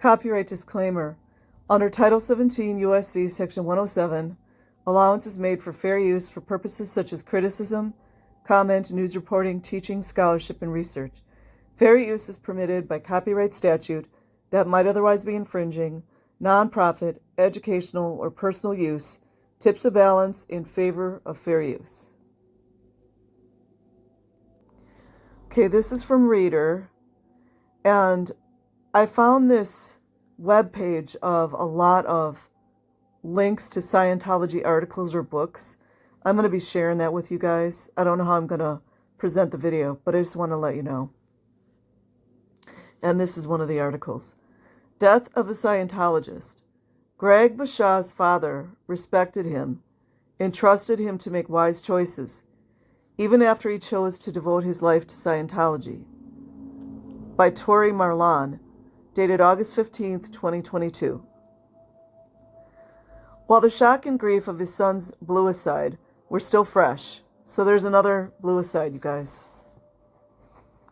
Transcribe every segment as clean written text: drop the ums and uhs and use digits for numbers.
Copyright disclaimer. Under Title 17 U.S.C. Section 107, allowance is made for fair use for purposes such as criticism, comment, news reporting, teaching, scholarship, and research. Fair use is permitted by copyright statute that might otherwise be infringing. Non-profit, educational, or personal use tips the balance in favor of fair use. Okay, this is from Reader, and I found this webpage of a lot of links to Scientology articles or books. I'm going to be sharing that with you guys. I don't know how I'm going to present the video, but I just want to let you know. And this is one of the articles. Death of a Scientologist. Greg Bashaw's father respected him and trusted him to make wise choices, even after he chose to devote his life to Scientology. By Tori Marlan, dated August 15th, 2022. While the shock and grief of his son's bluicide were still fresh, so there's another bluicide, you guys,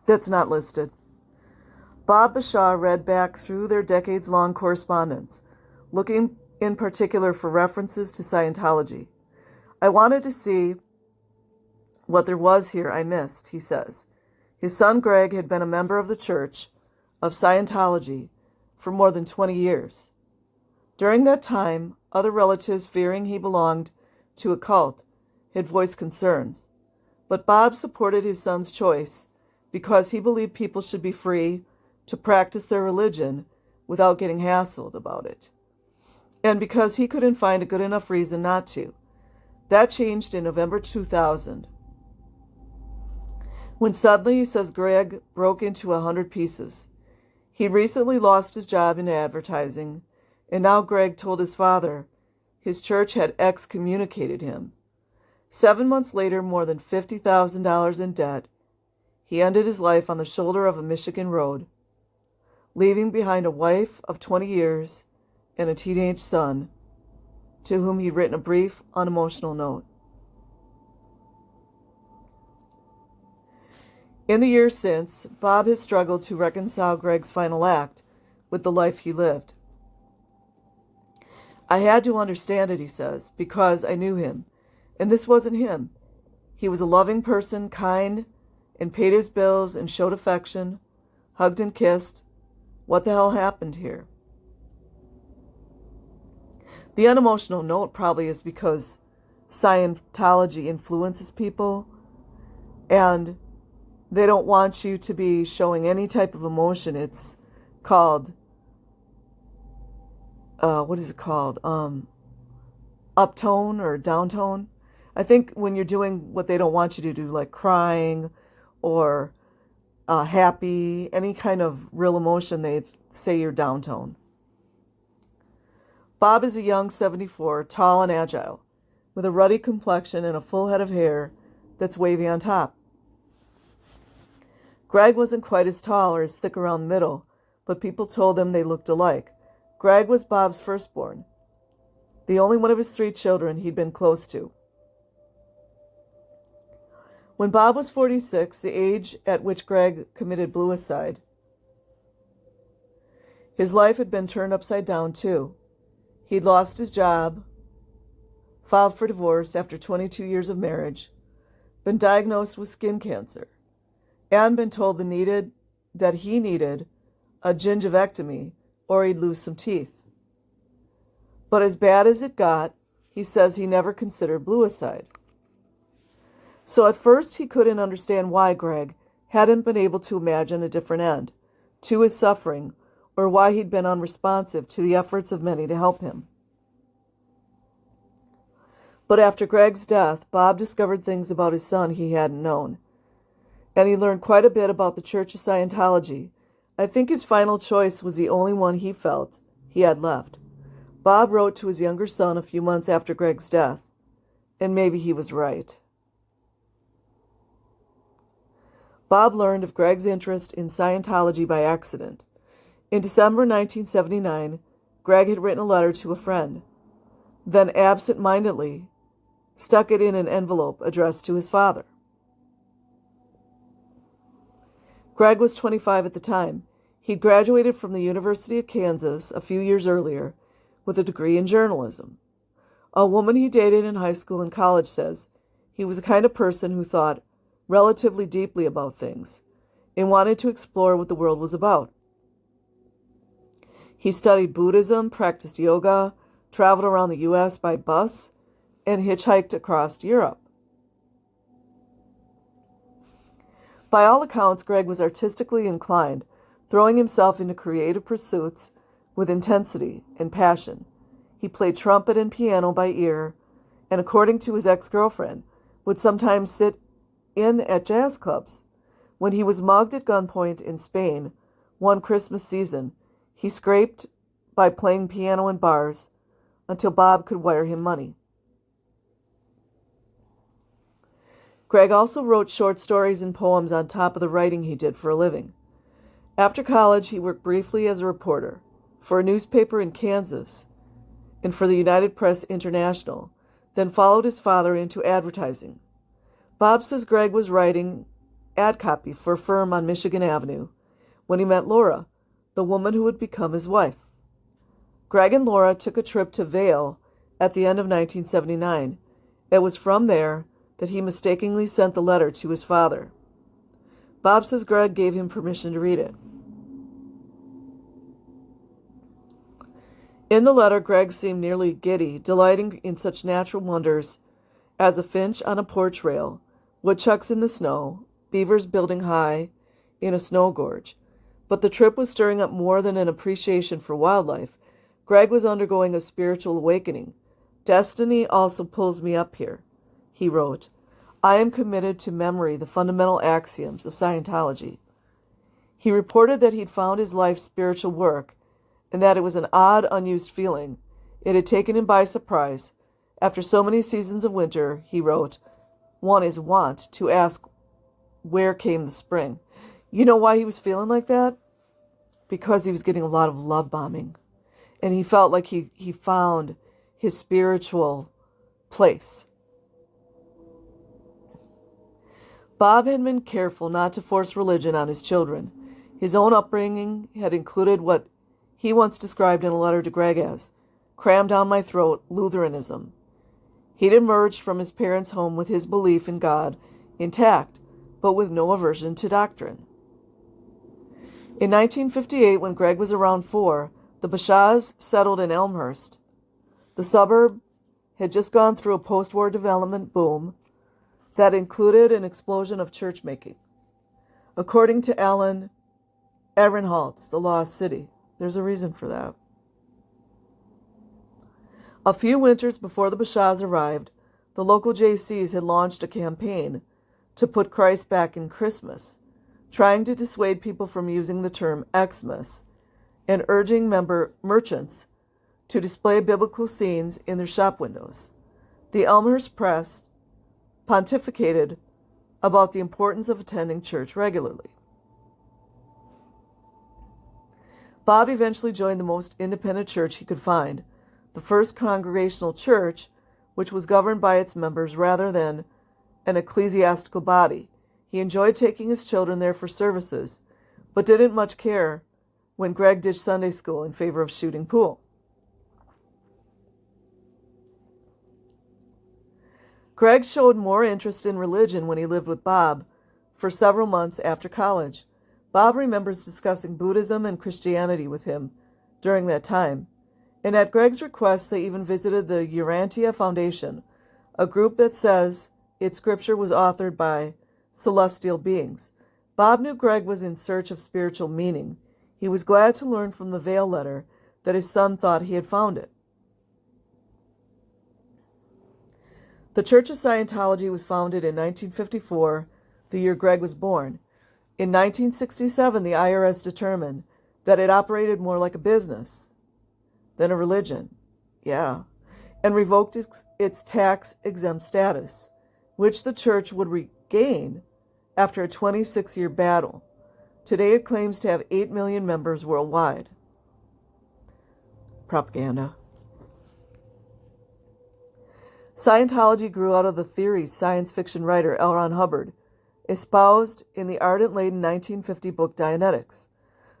that's not listed. Bob Bashaw read back through their decades-long correspondence, looking in particular for references to Scientology. I wanted to see what there was here I missed, he says. His son Greg had been a member of the Church of Scientology for more than 20 years. During that time, other relatives, fearing he belonged to a cult, had voiced concerns. But Bob supported his son's choice because he believed people should be free to practice their religion without getting hassled about it, and because he couldn't find a good enough reason not to. That changed in November 2000, when suddenly, he says, Greg broke into 100 pieces. He recently lost his job in advertising, and now Greg told his father his church had excommunicated him. 7 months later, more than $50,000 in debt, he ended his life on the shoulder of a Michigan road, leaving behind a wife of 20 years and a teenage son, to whom he'd written a brief, unemotional note. In the years since, Bob has struggled to reconcile Greg's final act with the life he lived. I had to understand it, he says, because I knew him, and this wasn't him. He was a loving person, kind, and paid his bills and showed affection, hugged and kissed. What the hell happened here? The unemotional note probably is because Scientology influences people, and they don't want you to be showing any type of emotion. It's called, what is it called? Uptone or downtone. I think when you're doing what they don't want you to do, like crying or happy, any kind of real emotion, they say you're downtone. Bob is a young 74, tall and agile, with a ruddy complexion and a full head of hair that's wavy on top. Greg wasn't quite as tall or as thick around the middle, but people told him they looked alike. Greg was Bob's firstborn, the only one of his 3 children he'd been close to. When Bob was 46, the age at which Greg committed bluicide, his life had been turned upside down too. He'd lost his job, filed for divorce after 22 years of marriage, been diagnosed with skin cancer, and been told that he needed a gingivectomy or he'd lose some teeth. But as bad as it got, he says he never considered bluicide. So at first he couldn't understand why Greg hadn't been able to imagine a different end to his suffering, or why he'd been unresponsive to the efforts of many to help him. But after Greg's death, Bob discovered things about his son he hadn't known, and he learned quite a bit about the Church of Scientology. I think his final choice was the only one he felt he had left. Bob wrote to his younger son a few months after Greg's death, and maybe he was right. Bob learned of Greg's interest in Scientology by accident. In December 1979, Greg had written a letter to a friend, then absent-mindedly stuck it in an envelope addressed to his father. Greg was 25 at the time. He'd graduated from the University of Kansas a few years earlier with a degree in journalism. A woman he dated in high school and college says he was the kind of person who thought relatively deeply about things and wanted to explore what the world was about. He studied Buddhism, practiced yoga, traveled around the U.S. by bus, and hitchhiked across Europe. By all accounts, Greg was artistically inclined, throwing himself into creative pursuits with intensity and passion. He played trumpet and piano by ear, and according to his ex-girlfriend, would sometimes sit in at jazz clubs. When he was mugged at gunpoint in Spain one Christmas season, he scraped by playing piano in bars until Bob could wire him money. Greg also wrote short stories and poems on top of the writing he did for a living. After college, he worked briefly as a reporter for a newspaper in Kansas and for the United Press International, then followed his father into advertising. Bob says Greg was writing ad copy for a firm on Michigan Avenue when he met Laura, the woman who would become his wife. Greg and Laura took a trip to Vail at the end of 1979. It was from there that he mistakenly sent the letter to his father. Bob says Greg gave him permission to read it. In the letter, Greg seemed nearly giddy, delighting in such natural wonders as a finch on a porch rail, woodchucks in the snow, beavers building high in a snow gorge. But the trip was stirring up more than an appreciation for wildlife. Greg was undergoing a spiritual awakening. Destiny also pulls me up here, he wrote. I am committed to memory, the fundamental axioms of Scientology. He reported that he'd found his life's spiritual work and that it was an odd, unused feeling. It had taken him by surprise. After so many seasons of winter, he wrote, one is wont to ask where came the spring. You know why he was feeling like that? Because he was getting a lot of love bombing. And he felt like he found his spiritual place. Bob had been careful not to force religion on his children. His own upbringing had included what he once described in a letter to Greg as crammed down my throat Lutheranism. He'd emerged from his parents' home with his belief in God intact, but with no aversion to doctrine. In 1958, when Greg was around 4, the Bashaws settled in Elmhurst. The suburb had just gone through a post-war development boom that included an explosion of church-making. According to Alan Ehrenholtz, The Lost City, there's a reason for that. A few winters before the Bashaws arrived, the local JCs had launched a campaign to put Christ back in Christmas, trying to dissuade people from using the term Xmas and urging merchants to display biblical scenes in their shop windows. The Elmhurst Press pontificated about the importance of attending church regularly. Bob eventually joined the most independent church he could find, the First Congregational Church, which was governed by its members rather than an ecclesiastical body. He enjoyed taking his children there for services, but didn't much care when Greg ditched Sunday school in favor of shooting pool. Greg showed more interest in religion when he lived with Bob for several months after college. Bob remembers discussing Buddhism and Christianity with him during that time, and at Greg's request they even visited the Urantia Foundation, a group that says its scripture was authored by celestial beings. Bob knew Greg was in search of spiritual meaning. He was glad to learn from the Vail letter that his son thought he had found it. The Church of Scientology was founded in 1954, the year Greg was born. In 1967, the IRS determined that it operated more like a business than a religion, and revoked its tax-exempt status, which the church would regain after a 26-year battle. Today it claims to have 8 million members worldwide. Propaganda. Scientology grew out of the theories science fiction writer L. Ron Hubbard espoused in the ardent late 1950 book Dianetics.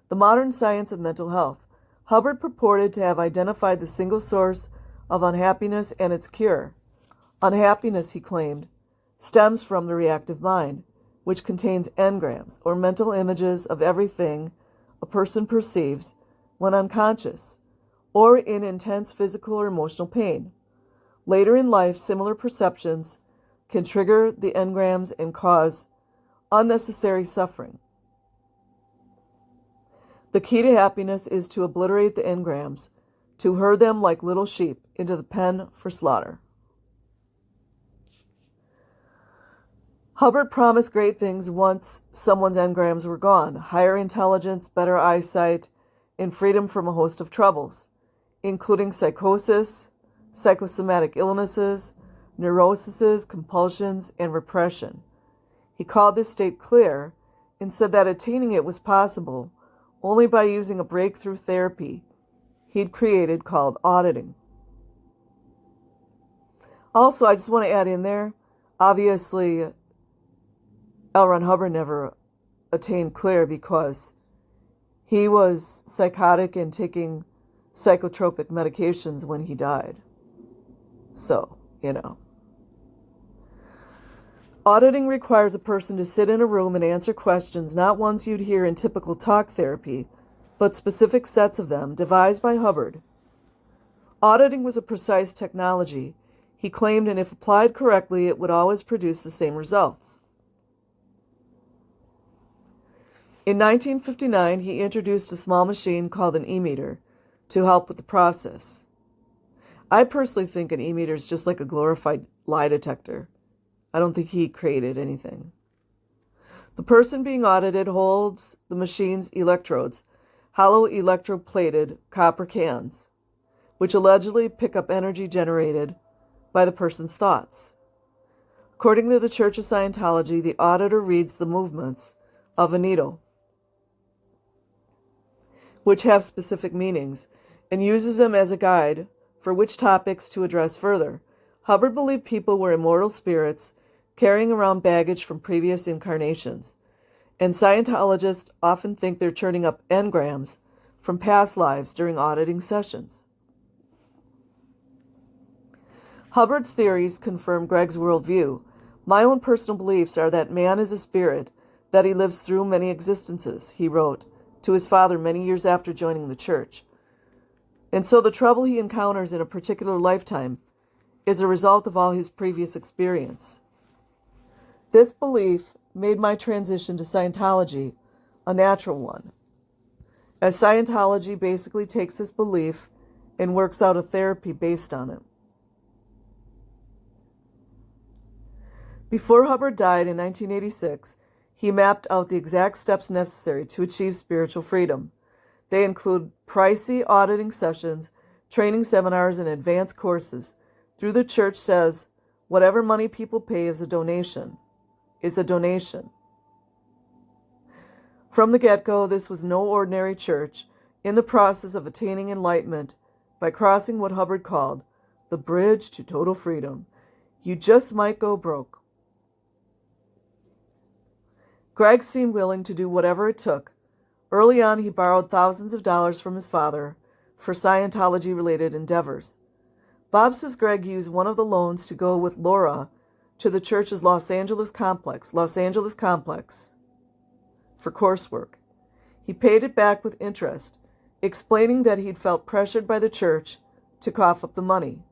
The Modern Science of Mental Health. Hubbard purported to have identified the single source of unhappiness and its cure. Unhappiness, he claimed, stems from the reactive mind, which contains engrams, or mental images of everything a person perceives when unconscious, or in intense physical or emotional pain. Later in life, similar perceptions can trigger the engrams and cause unnecessary suffering. The key to happiness is to obliterate the engrams, to herd them like little sheep into the pen for slaughter. Hubbard promised great things once someone's engrams were gone: higher intelligence, better eyesight, and freedom from a host of troubles, including psychosis, psychosomatic illnesses, neuroses, compulsions, and repression. He called this state clear and said that attaining it was possible only by using a breakthrough therapy he'd created called auditing. Also, I just want to add in there, obviously, L. Ron Hubbard never attained clear because he was psychotic and taking psychotropic medications when he died. So, Auditing requires a person to sit in a room and answer questions, not ones you'd hear in typical talk therapy, but specific sets of them, devised by Hubbard. Auditing was a precise technology, he claimed, and if applied correctly, it would always produce the same results. In 1959, he introduced a small machine called an e-meter to help with the process. I personally think an e-meter is just like a glorified lie detector. I don't think he created anything. The person being audited holds the machine's electrodes, hollow electroplated copper cans, which allegedly pick up energy generated by the person's thoughts. According to the Church of Scientology, the auditor reads the movements of a needle, which have specific meanings, and uses them as a guide for which topics to address further. Hubbard believed people were immortal spirits carrying around baggage from previous incarnations, and Scientologists often think they're turning up engrams from past lives during auditing sessions. Hubbard's theories confirm Greg's worldview. My own personal beliefs are that man is a spirit, that he lives through many existences, he wrote to his father many years after joining the church. And so the trouble he encounters in a particular lifetime is a result of all his previous experience. This belief made my transition to Scientology a natural one, as Scientology basically takes this belief and works out a therapy based on it. Before Hubbard died in 1986, he mapped out the exact steps necessary to achieve spiritual freedom. They include pricey auditing sessions, training seminars, and advanced courses. Through the church says, whatever money people pay is a donation. From the get-go, this was no ordinary church in the process of attaining enlightenment by crossing what Hubbard called the bridge to total freedom. You just might go broke. Greg seemed willing to do whatever it took. Early on, he borrowed thousands of dollars from his father for Scientology-related endeavors. Bob says Greg used one of the loans to go with Laura to the church's Los Angeles complex, for coursework. He paid it back with interest, explaining that he'd felt pressured by the church to cough up the money.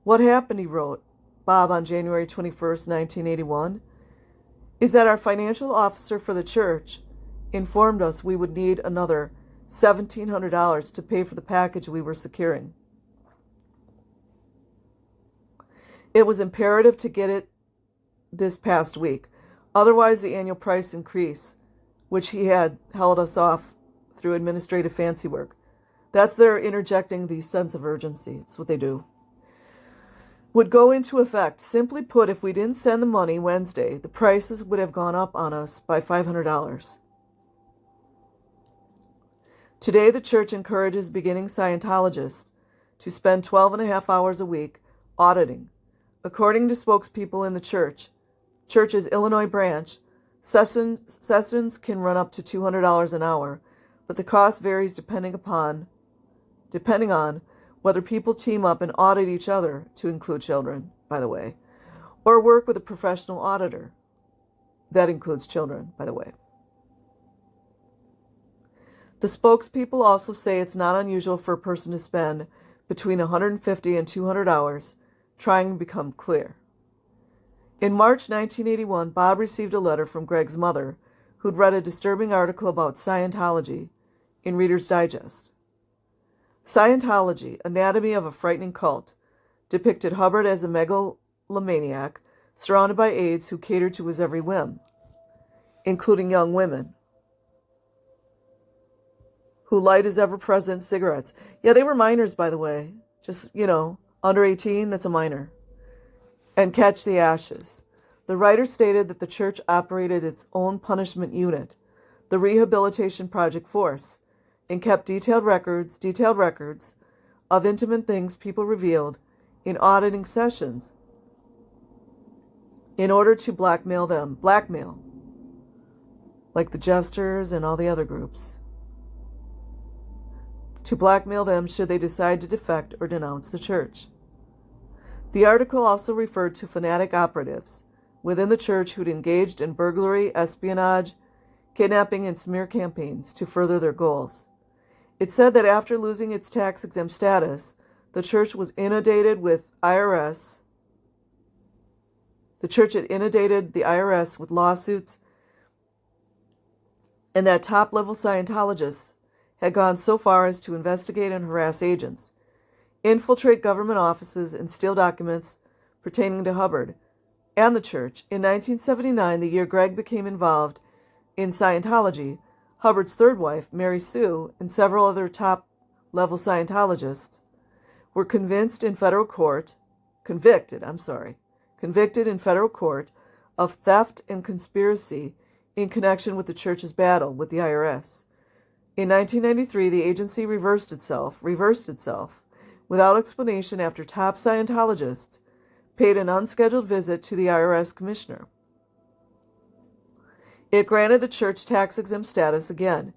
What happened, he wrote Bob on January 21st, 1981, is that our financial officer for the church informed us we would need another $1,700 to pay for the package we were securing. It was imperative to get it this past week. Otherwise, the annual price increase, which he had held us off through administrative fancy work. That's their interjecting the sense of urgency. It's what they do. Would go into effect. Simply put, if we didn't send the money Wednesday, the prices would have gone up on us by $500. Today, the church encourages beginning Scientologists to spend 12.5 hours a week auditing. According to spokespeople in the church's Illinois branch, sessions can run up to $200 an hour, but the cost varies depending on whether people team up and audit each other, to include children, by the way, or work with a professional auditor. That includes children, by the way. The spokespeople also say it's not unusual for a person to spend between 150 and 200 hours trying to become clear. In March 1981, Bob received a letter from Greg's mother, who'd read a disturbing article about Scientology in Reader's Digest. Scientology, Anatomy of a Frightening Cult, depicted Hubbard as a megalomaniac surrounded by aides who catered to his every whim, including young women who light his ever-present cigarettes. Yeah, they were minors, by the way. Just, under 18, that's a minor. And catch the ashes. The writer stated that the church operated its own punishment unit, the Rehabilitation Project Force, and kept detailed records of intimate things people revealed in auditing sessions in order to blackmail, like the Jesters and all the other groups, to blackmail them should they decide to defect or denounce the church. The article also referred to fanatic operatives within the church who'd engaged in burglary, espionage, kidnapping, and smear campaigns to further their goals. It said that after losing its tax-exempt status, the church was inundated with IRS. The church had inundated the IRS with lawsuits, and that top-level Scientologists had gone so far as to investigate and harass agents, infiltrate government offices, and steal documents pertaining to Hubbard and the church. In 1979, the year Greg became involved in Scientology, Hubbard's third wife, Mary Sue, and several other top-level Scientologists were convicted in federal court of theft and conspiracy in connection with the church's battle with the IRS. In 1993, the agency reversed itself without explanation after top Scientologists paid an unscheduled visit to the IRS commissioner. It granted the church tax-exempt status again,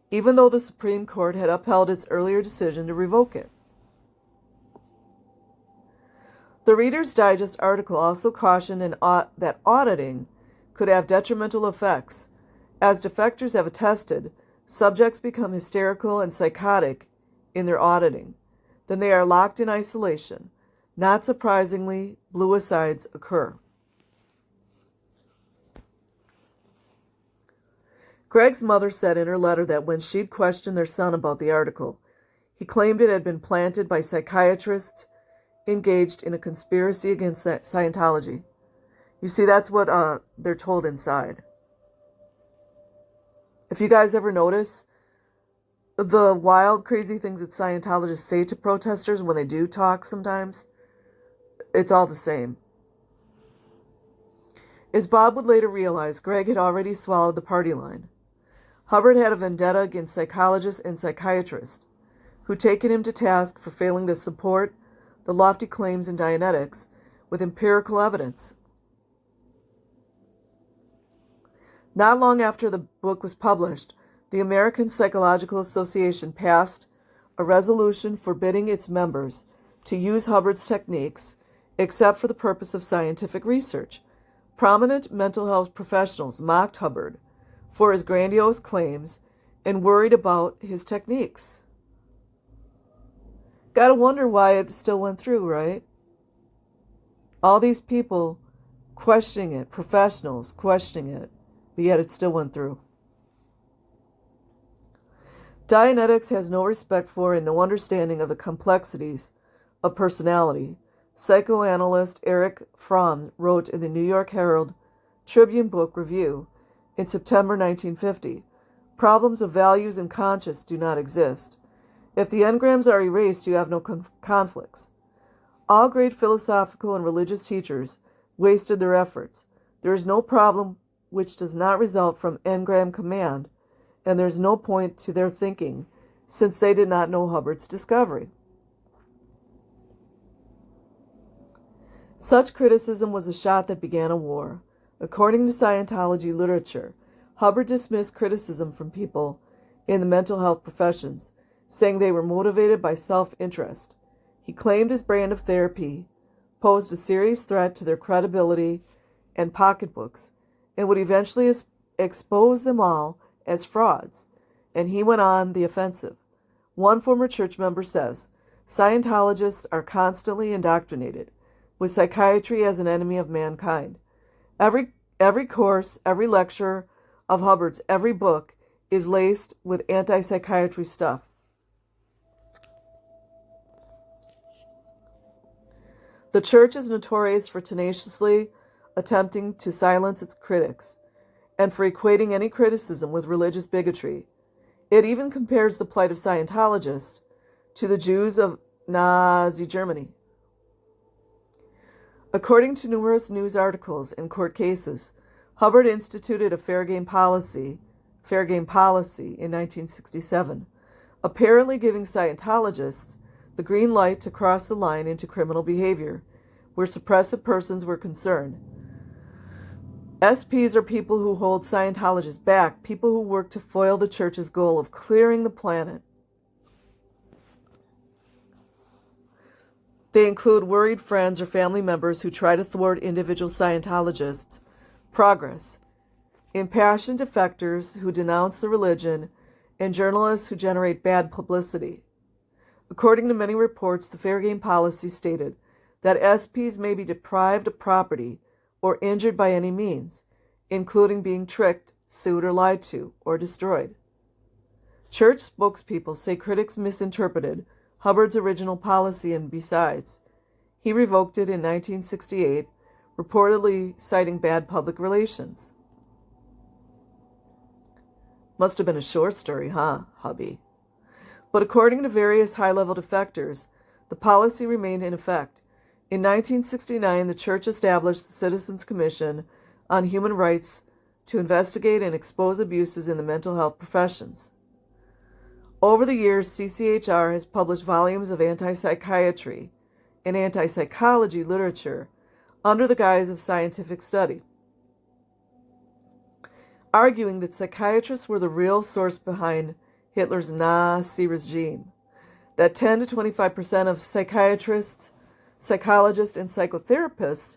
even though the Supreme Court had upheld its earlier decision to revoke it. The Reader's Digest article also cautioned that auditing could have detrimental effects. As defectors have attested, subjects become hysterical and psychotic in their auditing. Then they are locked in isolation. Not surprisingly, bluicides occur. Greg's mother said in her letter that when she'd questioned their son about the article, he claimed it had been planted by psychiatrists engaged in a conspiracy against Scientology. You see, that's what they're told inside. If you guys ever notice the wild, crazy things that Scientologists say to protesters when they do talk sometimes, it's all the same. As Bob would later realize, Greg had already swallowed the party line. Hubbard had a vendetta against psychologists and psychiatrists who'd taken him to task for failing to support the lofty claims in Dianetics with empirical evidence. Not long after the book was published, the American Psychological Association passed a resolution forbidding its members to use Hubbard's techniques except for the purpose of scientific research. Prominent mental health professionals mocked Hubbard for his grandiose claims and worried about his techniques. Gotta wonder why it still went through, right? All these people questioning it, professionals questioning it, but yet it still went through. Dianetics has no respect for and no understanding of the complexities of personality. Psychoanalyst Eric Fromm wrote in the New York Herald Tribune Book Review in September 1950, "Problems of values and conscience do not exist. If the engrams are erased, you have no conflicts. All great philosophical and religious teachers wasted their efforts. There is no problem which does not result from engram command, and there is no point to their thinking, since they did not know Hubbard's discovery." Such criticism was a shot that began a war. According to Scientology literature, Hubbard dismissed criticism from people in the mental health professions, saying they were motivated by self-interest. He claimed his brand of therapy posed a serious threat to their credibility and pocketbooks and would eventually expose them all as frauds, and he went on the offensive. One former church member says, Scientologists are constantly indoctrinated with psychiatry as an enemy of mankind. Every course, every lecture of Hubbard's, every book is laced with anti-psychiatry stuff. The church is notorious for tenaciously attempting to silence its critics and for equating any criticism with religious bigotry. It even compares the plight of Scientologists to the Jews of Nazi Germany. According to numerous news articles and court cases, Hubbard instituted a fair game policy in 1967, apparently giving Scientologists the green light to cross the line into criminal behavior, where suppressive persons were concerned. SPs are people who hold Scientologists back, people who work to foil the church's goal of clearing the planet. They include worried friends or family members who try to thwart individual Scientologists' progress, impassioned defectors who denounce the religion, and journalists who generate bad publicity. According to many reports, the fair game policy stated that SPs may be deprived of property or injured by any means, including being tricked, sued, or lied to, or destroyed. Church spokespeople say critics misinterpreted Hubbard's original policy, and besides, he revoked it in 1968, reportedly citing bad public relations. Must have been a short story, huh, hubby? But according to various high-level defectors, the policy remained in effect. In 1969, the church established the Citizens Commission on Human Rights to investigate and expose abuses in the mental health professions. Over the years, CCHR has published volumes of anti-psychiatry and anti-psychology literature under the guise of scientific study, arguing that psychiatrists were the real source behind Hitler's Nazi regime, that 10 to 25% of psychiatrists, psychologists, and psychotherapists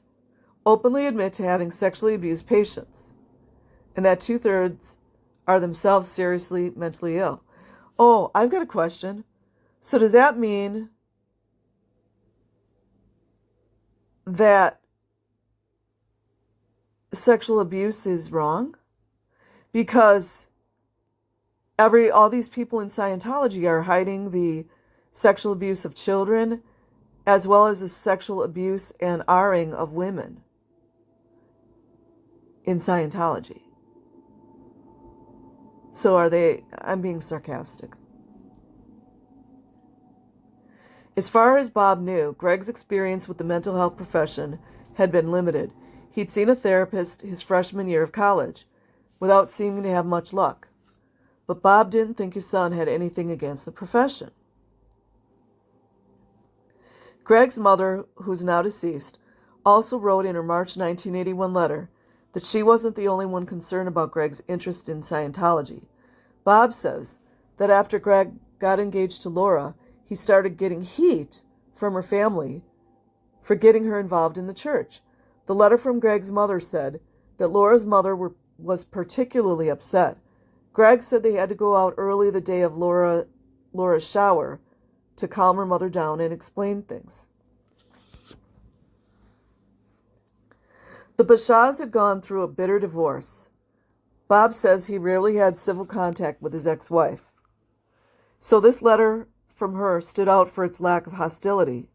openly admit to having sexually abused patients, and that 2/3 are themselves seriously mentally ill. Oh, I've got a question. So does that mean that sexual abuse is wrong? Because all these people in Scientology are hiding the sexual abuse of children as well as the sexual abuse and R-ing of women in Scientology. So are they? I'm being sarcastic. As far as Bob knew, Greg's experience with the mental health profession had been limited. He'd seen a therapist his freshman year of college, without seeming to have much luck. But Bob didn't think his son had anything against the profession. Greg's mother, who's now deceased, also wrote in her March 1981 letter that she wasn't the only one concerned about Greg's interest in Scientology. Bob says that after Greg got engaged to Laura, he started getting heat from her family for getting her involved in the church. The letter from Greg's mother said that Laura's mother was particularly upset. Greg said they had to go out early the day of Laura's shower to calm her mother down and explain things. The Bashaws had gone through a bitter divorce. Bob says he rarely had civil contact with his ex-wife. So this letter from her stood out for its lack of hostility.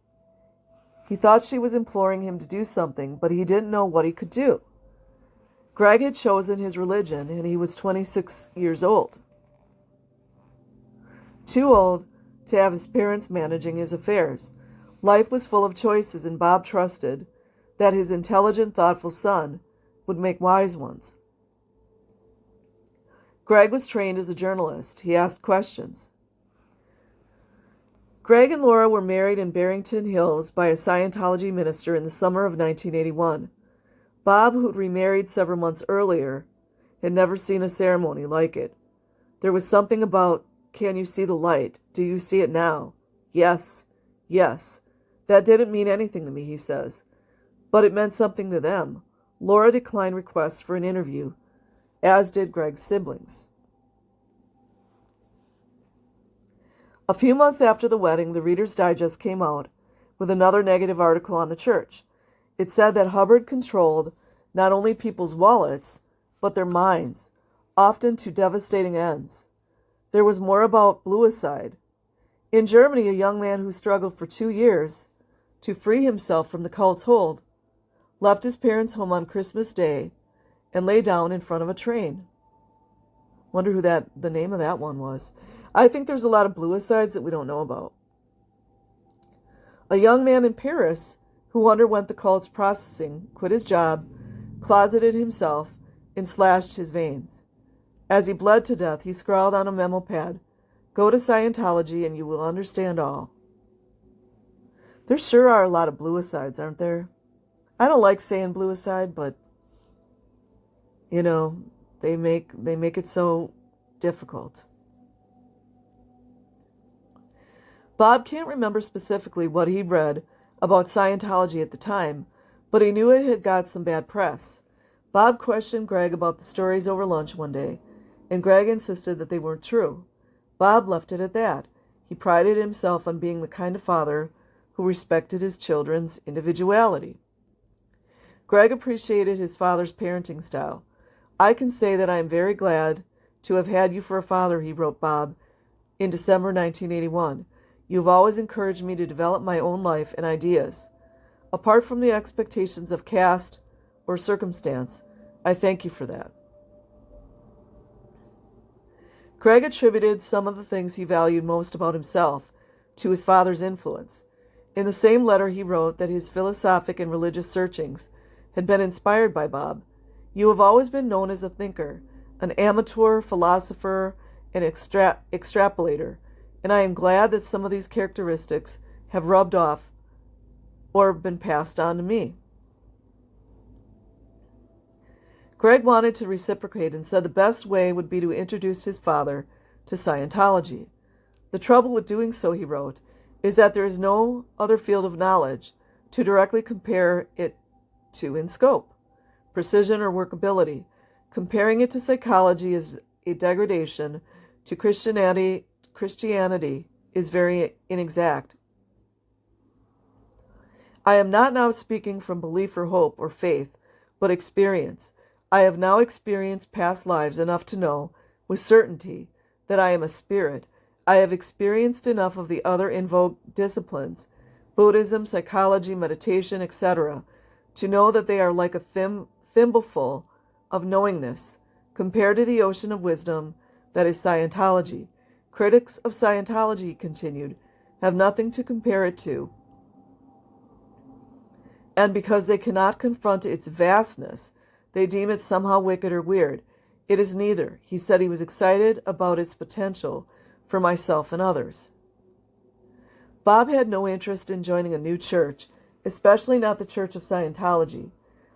He thought she was imploring him to do something, but he didn't know what he could do. Greg had chosen his religion, and he was 26 years old. Too old to have his parents managing his affairs. Life was full of choices, and Bob trusted that his intelligent, thoughtful son would make wise ones. Greg was trained as a journalist. He asked questions. Greg and Laura were married in Barrington Hills by a Scientology minister in the summer of 1981. Bob, who'd remarried several months earlier, had never seen a ceremony like it. There was something about, can you see the light? Do you see it now? Yes, yes. That didn't mean anything to me, he says. But it meant something to them. Laura declined requests for an interview, as did Greg's siblings. A few months after the wedding, the Reader's Digest came out with another negative article on the church. It said that Hubbard controlled not only people's wallets, but their minds, often to devastating ends. There was more about bluicide. In Germany, a young man who struggled for 2 years to free himself from the cult's hold left his parents' home on Christmas Day and lay down in front of a train. Wonder who the name of that one was. I think there's a lot of bluicides that we don't know about. A young man in Paris who underwent the cult's processing quit his job, closeted himself, and slashed his veins. As he bled to death, he scrawled on a memo pad, "Go to Scientology and you will understand all." There sure are a lot of bluicides, aren't there? I don't like saying bluicide, but you know, they make it so difficult. Bob can't remember specifically what he'd read about Scientology at the time, but he knew it had got some bad press. Bob questioned Greg about the stories over lunch one day, and Greg insisted that they weren't true. Bob left it at that. He prided himself on being the kind of father who respected his children's individuality. Greg appreciated his father's parenting style. "I can say that I am very glad to have had you for a father," he wrote Bob in December 1981. "You have always encouraged me to develop my own life and ideas. Apart from the expectations of caste or circumstance, I thank you for that." Greg attributed some of the things he valued most about himself to his father's influence. In the same letter, he wrote that his philosophic and religious searchings had been inspired by Bob. "You have always been known as a thinker, an amateur philosopher, and extrapolator, and I am glad that some of these characteristics have rubbed off or been passed on to me." Greg wanted to reciprocate and said the best way would be to introduce his father to Scientology. "The trouble with doing so," he wrote, "is that there is no other field of knowledge to directly compare it to in scope, precision, or workability. Comparing it to psychology is a degradation. To Christianity is very inexact. I am not now speaking from belief or hope or faith, but experience. I have now experienced past lives enough to know, with certainty, that I am a spirit. I have experienced enough of the other in vogue disciplines, Buddhism, psychology, meditation, etc., to know that they are like a thimbleful of knowingness compared to the ocean of wisdom that is Scientology. Critics of Scientology," he continued, "have nothing to compare it to, and because they cannot confront its vastness, they deem it somehow wicked or weird. It is neither." He said he was excited about its potential for myself and others. Bob had no interest in joining a new church, especially not the Church of Scientology.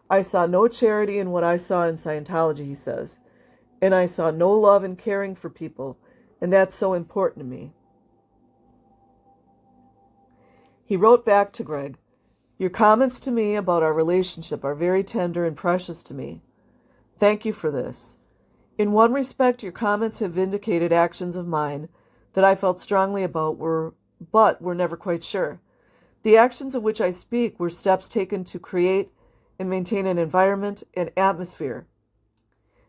"I saw no charity in what I saw in Scientology," he says, "and I saw no love and caring for people, and that's so important to me." He wrote back to Greg, "Your comments to me about our relationship are very tender and precious to me. Thank you for this. In one respect, your comments have vindicated actions of mine that I felt strongly about but were never quite sure. The actions of which I speak were steps taken to create and maintain an environment and atmosphere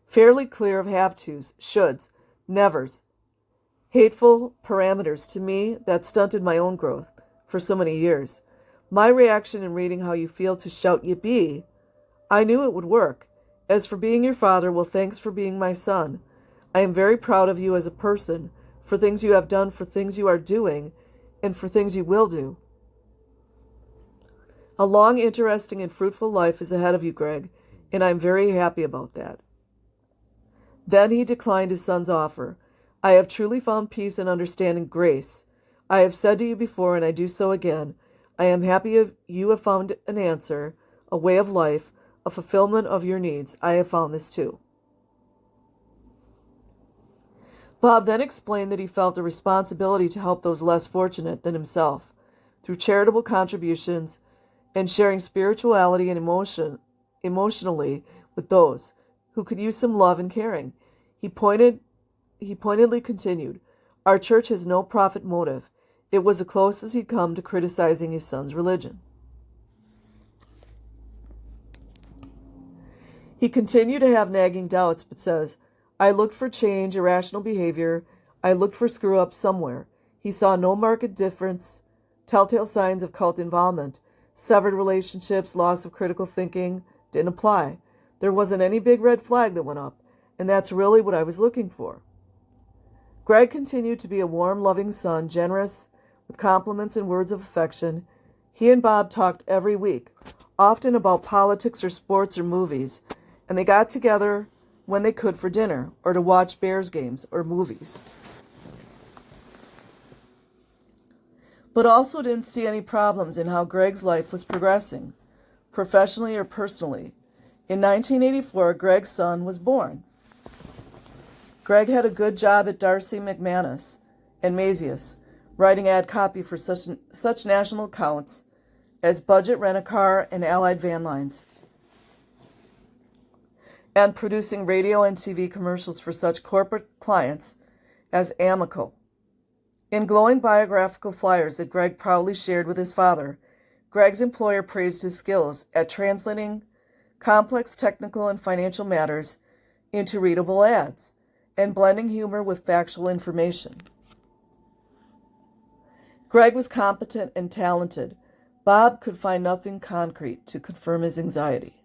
fairly clear of have-tos, shoulds, nevers, hateful parameters to me that stunted my own growth for so many years. My reaction in reading how you feel to shout yippee, I knew it would work. As for being your father, well, thanks for being my son. I am very proud of you as a person, for things you have done, for things you are doing, and for things you will do. A long, interesting, and fruitful life is ahead of you, Greg, and I am very happy about that." Then he declined his son's offer. "I have truly found peace and understanding grace. I have said to you before, and I do so again, I am happy you have found an answer, a way of life, a fulfillment of your needs. I have found this too." Bob then explained that he felt a responsibility to help those less fortunate than himself through charitable contributions and sharing spirituality and emotionally with those who could use some love and caring. He pointedly continued, "Our church has no profit motive." It was the closest he'd come to criticizing his son's religion. He continued to have nagging doubts, but says, "I looked for change, irrational behavior. I looked for screw-ups somewhere." He saw no marked difference, telltale signs of cult involvement, severed relationships, loss of critical thinking, didn't apply. There wasn't any big red flag that went up, and that's really what I was looking for. Greg continued to be a warm, loving son, generous, with compliments and words of affection. He and Bob talked every week, often about politics or sports or movies, and they got together when they could for dinner or to watch Bears games or movies. But also didn't see any problems in how Greg's life was progressing, professionally or personally. In 1984, Greg's son was born. Greg had a good job at Darcy McManus and Mazius, writing ad copy for such national accounts as Budget Rent-A-Car and Allied Van Lines, and producing radio and TV commercials for such corporate clients as Amical. In glowing biographical flyers that Greg proudly shared with his father, Greg's employer praised his skills at translating complex technical and financial matters into readable ads and blending humor with factual information. Greg was competent and talented. Bob could find nothing concrete to confirm his anxiety.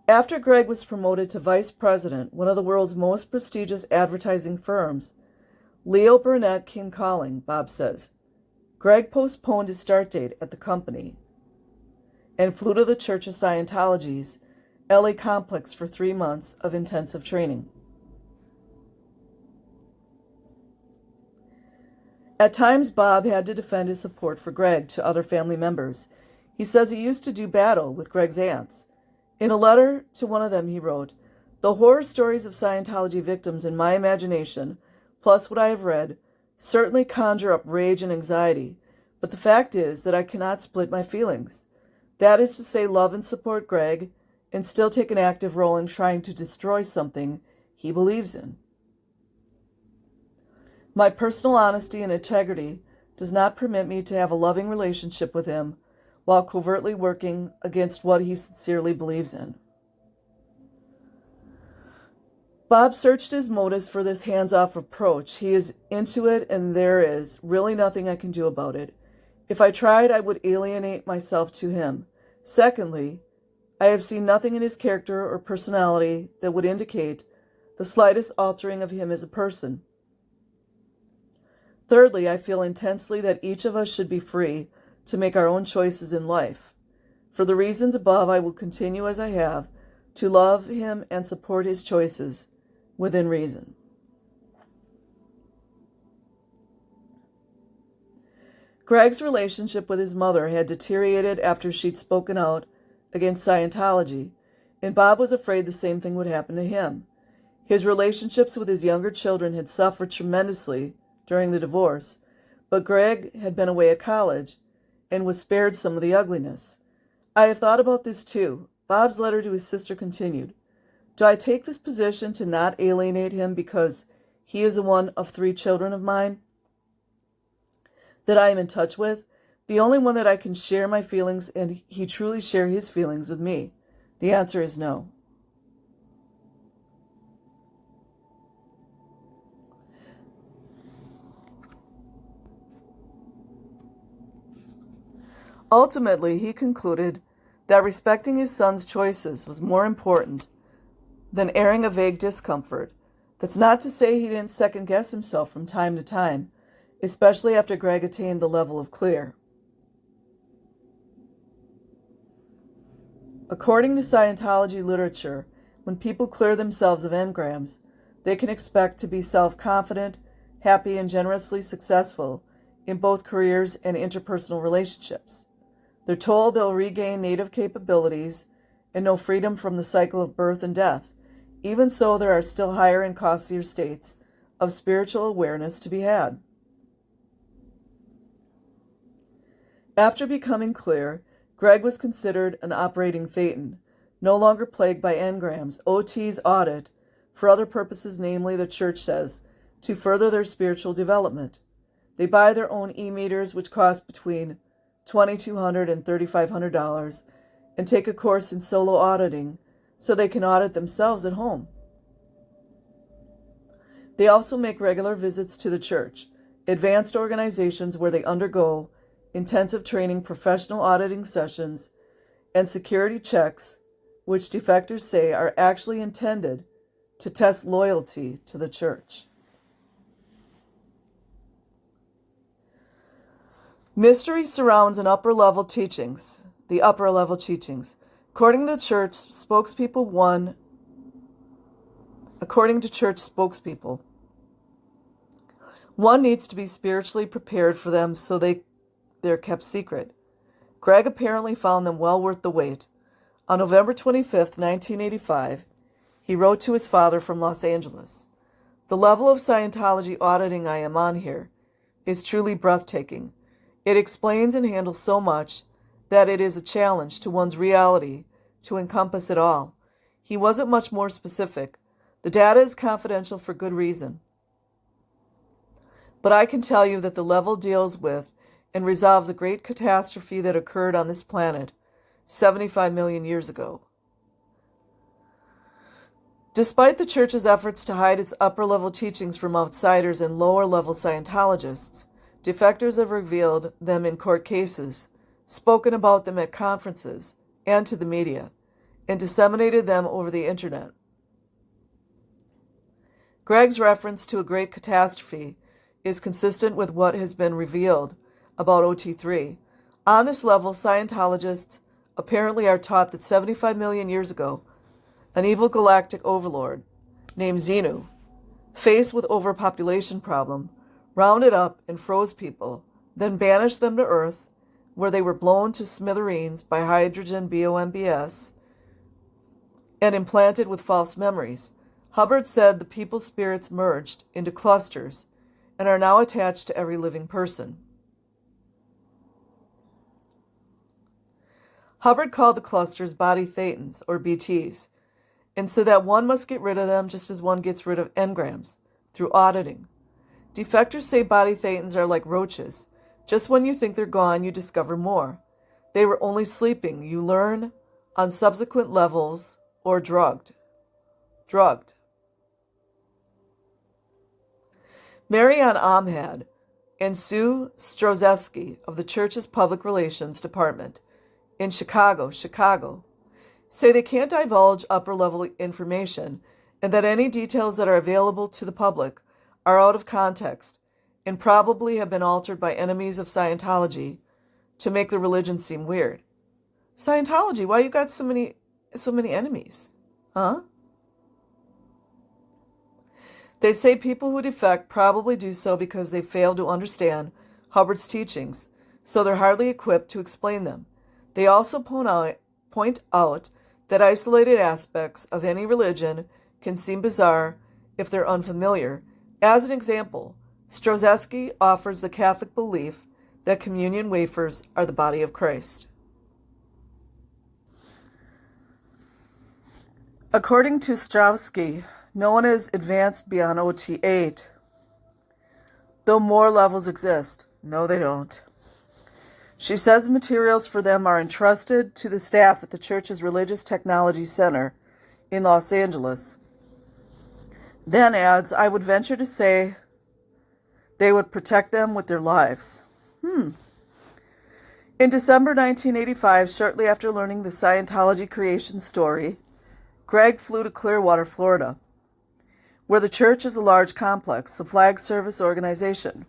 After Greg was promoted to vice president, one of the world's most prestigious advertising firms, Leo Burnett came calling, Bob says. Greg postponed his start date at the company and flew to the Church of Scientology's LA complex for 3 months of intensive training. At times, Bob had to defend his support for Greg to other family members. He says he used to do battle with Greg's aunts. In a letter to one of them, he wrote, "The horror stories of Scientology victims in my imagination, plus what I have read, certainly conjure up rage and anxiety, but the fact is that I cannot split my feelings. That is to say, love and support Greg, and still take an active role in trying to destroy something he believes in. My personal honesty and integrity does not permit me to have a loving relationship with him while covertly working against what he sincerely believes in." Bob searched his motives for this hands-off approach. He is into it, and there is really nothing I can do about it. If I tried, I would alienate myself to him. Secondly, I have seen nothing in his character or personality that would indicate the slightest altering of him as a person. Thirdly, I feel intensely that each of us should be free to make our own choices in life. For the reasons above, I will continue as I have to love him and support his choices within reason. Greg's relationship with his mother had deteriorated after she'd spoken out against Scientology, and Bob was afraid the same thing would happen to him. His relationships with his younger children had suffered tremendously during the divorce, but Greg had been away at college and was spared some of the ugliness. I have thought about this too. Bob's letter to his sister continued. Do I take this position to not alienate him because he is one of 3 children of mine that I am in touch with, the only one that I can share my feelings and he truly share his feelings with me? The answer is no. Ultimately, he concluded that respecting his son's choices was more important than airing a vague discomfort. That's not to say he didn't second-guess himself from time to time, especially after Greg attained the level of clear. According to Scientology literature, when people clear themselves of engrams, they can expect to be self-confident, happy, and generously successful in both careers and interpersonal relationships. They're told they'll regain native capabilities and know freedom from the cycle of birth and death, Even so, there are still higher and costlier states of spiritual awareness to be had. After becoming clear, Greg was considered an operating thetan, no longer plagued by engrams. OTs audit, for other purposes, namely, the church says, to further their spiritual development. They buy their own e-meters, which cost between $2,200 and $3,500, and take a course in solo auditing so they can audit themselves at home. They also make regular visits to the church, advanced organizations where they undergo intensive training, professional auditing sessions, and security checks, which defectors say are actually intended to test loyalty to the church. Mystery surrounds the upper level teachings. According to church spokespeople, one needs to be spiritually prepared for them so they're kept secret. Greg apparently found them well worth the wait. On November 25th, 1985, he wrote to his father from Los Angeles, "The level of Scientology auditing I am on here is truly breathtaking. It explains and handles so much that it is a challenge to one's reality to encompass it all." He wasn't much more specific. The data is confidential for good reason. But I can tell you that the level deals with and resolves a great catastrophe that occurred on this planet 75 million years ago. Despite the church's efforts to hide its upper-level teachings from outsiders and lower-level Scientologists, defectors have revealed them in court cases, spoken about them at conferences and to the media, and disseminated them over the internet. Greg's reference to a great catastrophe is consistent with what has been revealed about OT3. On this level, Scientologists apparently are taught that 75 million years ago, an evil galactic overlord named Xenu, faced with overpopulation problem, rounded up and froze people, then banished them to Earth, where they were blown to smithereens by hydrogen bombs and implanted with false memories. Hubbard said the people's spirits merged into clusters and are now attached to every living person. Hubbard called the clusters body thetans, or BTs, and said that one must get rid of them just as one gets rid of engrams, through auditing. Defectors say body thetans are like roaches. Just when you think they're gone, you discover more. They were only sleeping, you learn, on subsequent levels, or drugged. Marianne Ahmad and Sue Strozeski of the church's public relations department in Chicago, say they can't divulge upper-level information and that any details that are available to the public are out of context and probably have been altered by enemies of Scientology to make the religion seem weird. Scientology, why you got so many enemies? Huh? They say people who defect probably do so because they fail to understand Hubbard's teachings, so they're hardly equipped to explain them. They also point out that isolated aspects of any religion can seem bizarre if they're unfamiliar. As an example, Strozeski offers the Catholic belief that communion wafers are the body of Christ. According to Strozeski, no one is advanced beyond OT8, though more levels exist. No, they don't. She says materials for them are entrusted to the staff at the church's Religious Technology Center in Los Angeles. Then adds, I would venture to say they would protect them with their lives. In December 1985, shortly after learning the Scientology creation story, Greg flew to Clearwater, Florida, where the church is a large complex, a flag service organization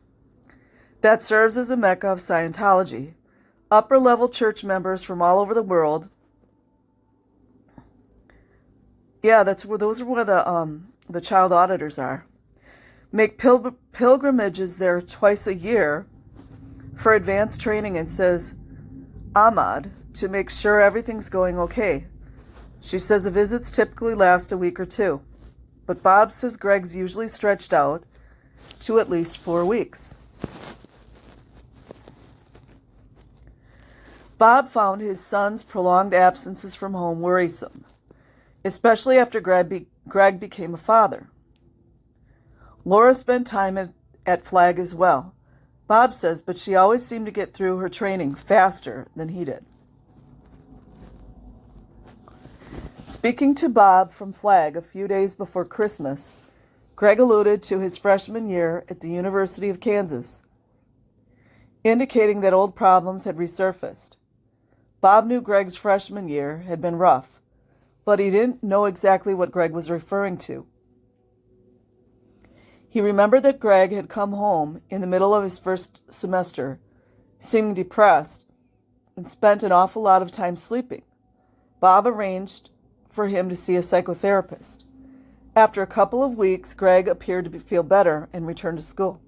that serves as a mecca of Scientology. Upper-level church members from all over the world. Yeah, those are where the child auditors are. Make pilgrimages there twice a year for advanced training, and says Ahmad to make sure everything's going okay. She says the visits typically last a week or two. but Bob says Greg's usually stretched out to at least 4 weeks. Bob found his son's prolonged absences from home worrisome, especially after Greg became a father. Laura spent time at Flag as well, Bob says, but she always seemed to get through her training faster than he did. Speaking to Bob from Flag a few days before Christmas, Greg alluded to his freshman year at the University of Kansas, indicating that old problems had resurfaced. Bob knew Greg's freshman year had been rough, but he didn't know exactly what Greg was referring to. He remembered that Greg had come home in the middle of his first semester, seeming depressed, and spent an awful lot of time sleeping. Bob arranged for him to see a psychotherapist. After a couple of weeks, Greg appeared to feel better and returned to school.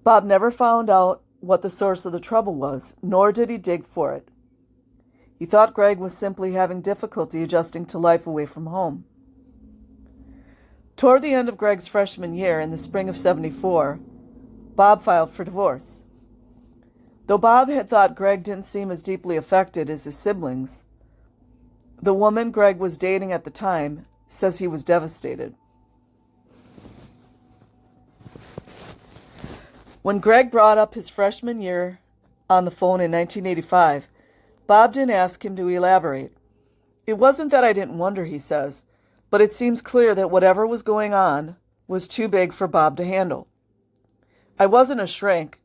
Bob never found out what the source of the trouble was, nor did he dig for it. He thought Greg was simply having difficulty adjusting to life away from home. Toward the end of Greg's freshman year, in the spring of '74, Bob filed for divorce. Though Bob had thought Greg didn't seem as deeply affected as his siblings, the woman Greg was dating at the time says he was devastated. When Greg brought up his freshman year on the phone in 1985, Bob didn't ask him to elaborate. It wasn't that I didn't wonder, he says, but it seems clear that whatever was going on was too big for Bob to handle. I wasn't a shrink,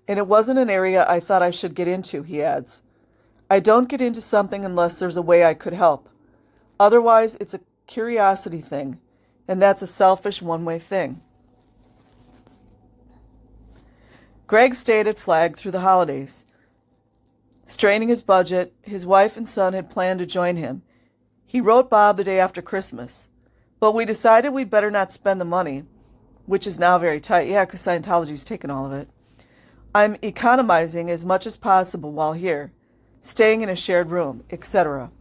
and it wasn't an area I thought I should get into, he adds. I don't get into something unless there's a way I could help. Otherwise, it's a curiosity thing, and that's a selfish one-way thing. Greg stayed at Flag through the holidays. Straining his budget, his wife and son had planned to join him. He wrote Bob the day after Christmas, but we decided we'd better not spend the money, which is now very tight. Yeah, because Scientology's taken all of it. I'm economizing as much as possible while here, staying in a shared room, etc.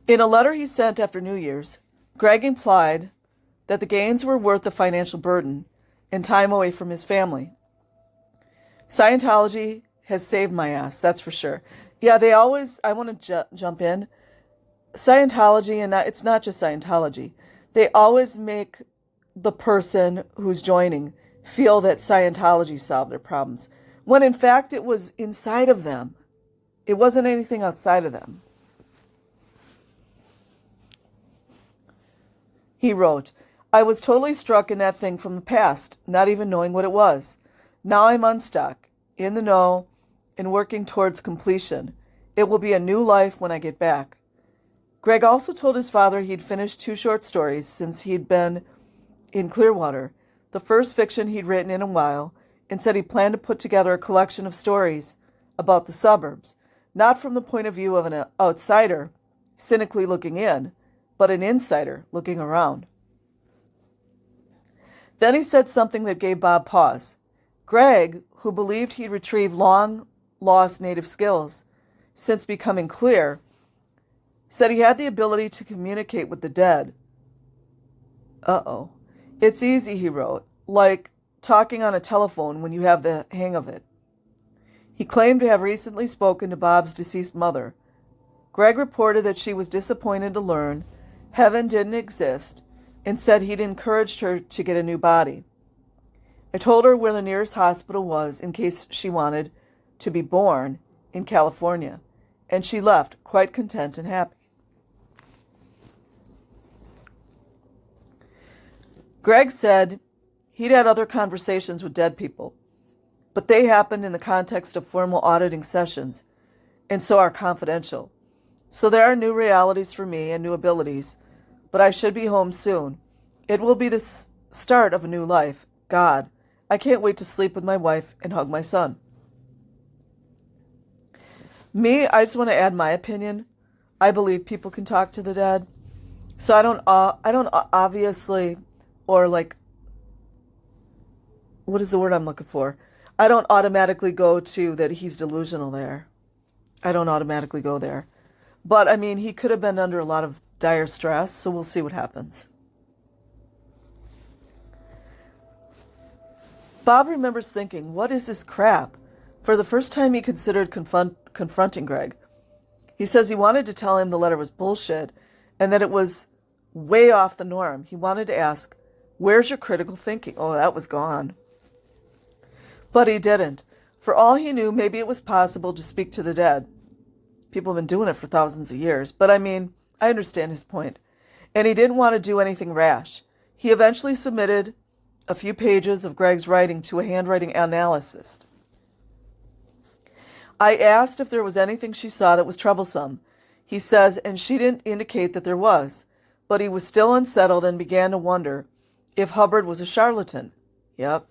In a letter he sent after New Year's, Greg implied that the gains were worth the financial burden and time away from his family. Scientology has saved my ass, that's for sure. Yeah, they always, I want to jump in. Scientology, and it's not just Scientology, they always make the person who's joining feel that Scientology solved their problems, when in fact it was inside of them. It wasn't anything outside of them. He wrote, I was totally struck in that thing from the past, not even knowing what it was. Now I'm unstuck, in the know, and working towards completion. It will be a new life when I get back. Greg also told his father he'd finished 2 short stories since he'd been in Clearwater, the first fiction he'd written in a while, and said he planned to put together a collection of stories about the suburbs, not from the point of view of an outsider cynically looking in, but an insider looking around. Then he said something that gave Bob pause. Greg, who believed he'd retrieved long-lost native skills since becoming clear, said he had the ability to communicate with the dead. Uh-oh. It's easy, he wrote, like talking on a telephone when you have the hang of it. He claimed to have recently spoken to Bob's deceased mother. Greg reported that she was disappointed to learn heaven didn't exist and said he'd encouraged her to get a new body. I told her where the nearest hospital was in case she wanted to be born in California, and she left quite content and happy. Greg said he'd had other conversations with dead people, but they happened in the context of formal auditing sessions, and so are confidential. So there are new realities for me and new abilities, but I should be home soon. It will be the start of a new life. God, I can't wait to sleep with my wife and hug my son. Me, I just want to add my opinion. I believe people can talk to the dead. So I don't obviously, or like, what is the word I'm looking for? I don't automatically go to that he's delusional there. I don't automatically go there. But, I mean, he could have been under a lot of dire stress, so we'll see what happens. Bob remembers thinking, what is this crap? For the first time, he considered confronting Greg. He says he wanted to tell him the letter was bullshit and that it was way off the norm. He wanted to ask, where's your critical thinking? Oh, that was gone. But he didn't. For all he knew, maybe it was possible to speak to the dead. People have been doing it for thousands of years. But I mean, I understand his point. And he didn't want to do anything rash. He eventually submitted a few pages of Greg's writing to a handwriting analyst. I asked if there was anything she saw that was troublesome. He says, and she didn't indicate that there was, but he was still unsettled and began to wonder if Hubbard was a charlatan. Yep.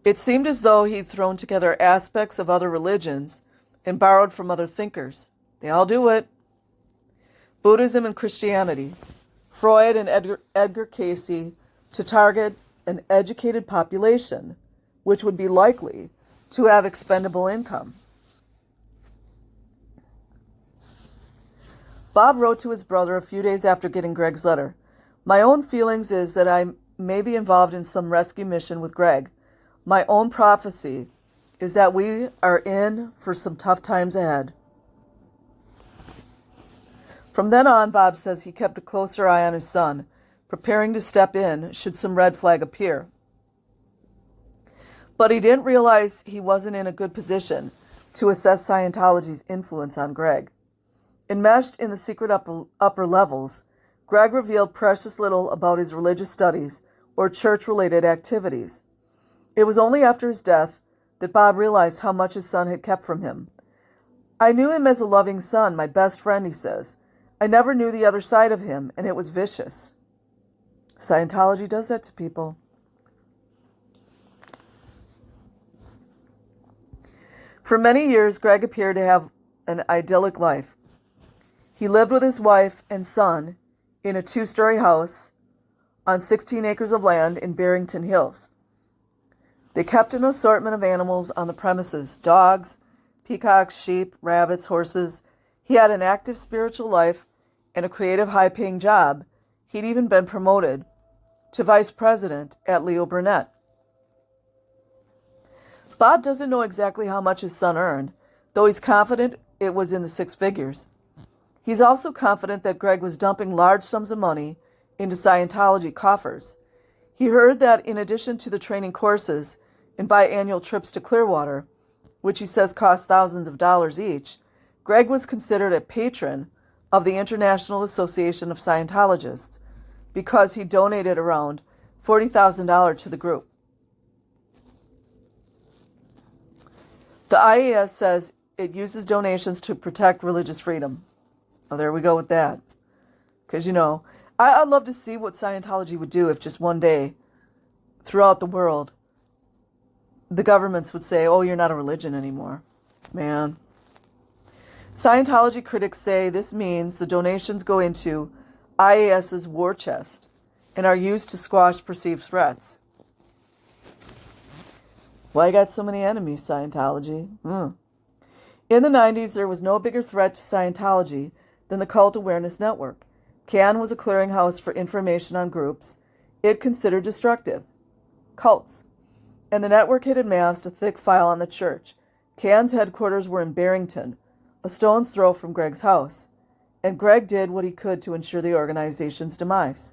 It seemed as though he'd thrown together aspects of other religions and borrowed from other thinkers. They all do it. Buddhism and Christianity. Freud and Edgar Cayce to target an educated population, which would be likely to have expendable income. Bob wrote to his brother a few days after getting Greg's letter. My own feelings is that I may be involved in some rescue mission with Greg. My own prophecy is that we are in for some tough times ahead. From then on, Bob says he kept a closer eye on his son, preparing to step in should some red flag appear. But he didn't realize he wasn't in a good position to assess Scientology's influence on Greg. Enmeshed in the secret upper levels, Greg revealed precious little about his religious studies or church-related activities. It was only after his death that Bob realized how much his son had kept from him. I knew him as a loving son, my best friend, he says. I never knew the other side of him, and it was vicious. Scientology does that to people. For many years, Greg appeared to have an idyllic life. He lived with his wife and son in a 2-story house on 16 acres of land in Barrington Hills. They kept an assortment of animals on the premises: dogs, peacocks, sheep, rabbits, horses. He had an active spiritual life and a creative, high-paying job. He'd even been promoted to vice president at Leo Burnett. Bob doesn't know exactly how much his son earned, though he's confident it was in the 6 figures. He's also confident that Greg was dumping large sums of money into Scientology coffers. He heard that in addition to the training courses and biannual trips to Clearwater, which he says cost thousands of dollars each, Greg was considered a patron of the International Association of Scientologists because he donated around $40,000 to the group. The IAS says it uses donations to protect religious freedom. Oh, there we go with that. Because, you know, I'd love to see what Scientology would do if just one day, throughout the world, the governments would say, oh, you're not a religion anymore. Man. Scientology critics say this means the donations go into IAS's war chest and are used to squash perceived threats. Why you got so many enemies, Scientology? In the 90s, there was no bigger threat to Scientology than the Cult Awareness Network. CAN was a clearinghouse for information on groups it considered destructive, cults, and the network had amassed a thick file on the church. CAN's headquarters were in Barrington, a stone's throw from Greg's house, and Greg did what he could to ensure the organization's demise.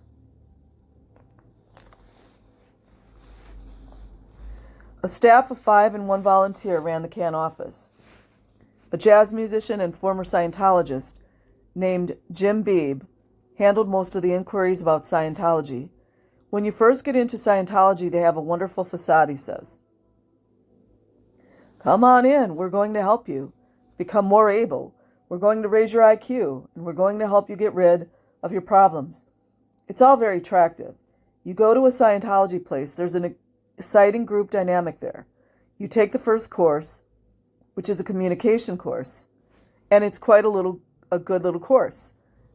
A staff of 5 and 1 volunteer ran the CAN office. A jazz musician and former Scientologist named Jim Beebe handled most of the inquiries about Scientology. When you first get into Scientology, they have a wonderful facade, he says. Come on in, we're going to help you become more able. We're going to raise your IQ, and we're going to help you get rid of your problems. It's all very attractive. You go to a Scientology place, there's an exciting group dynamic there. You take the first course, which is a communication course, and it's quite a good little course.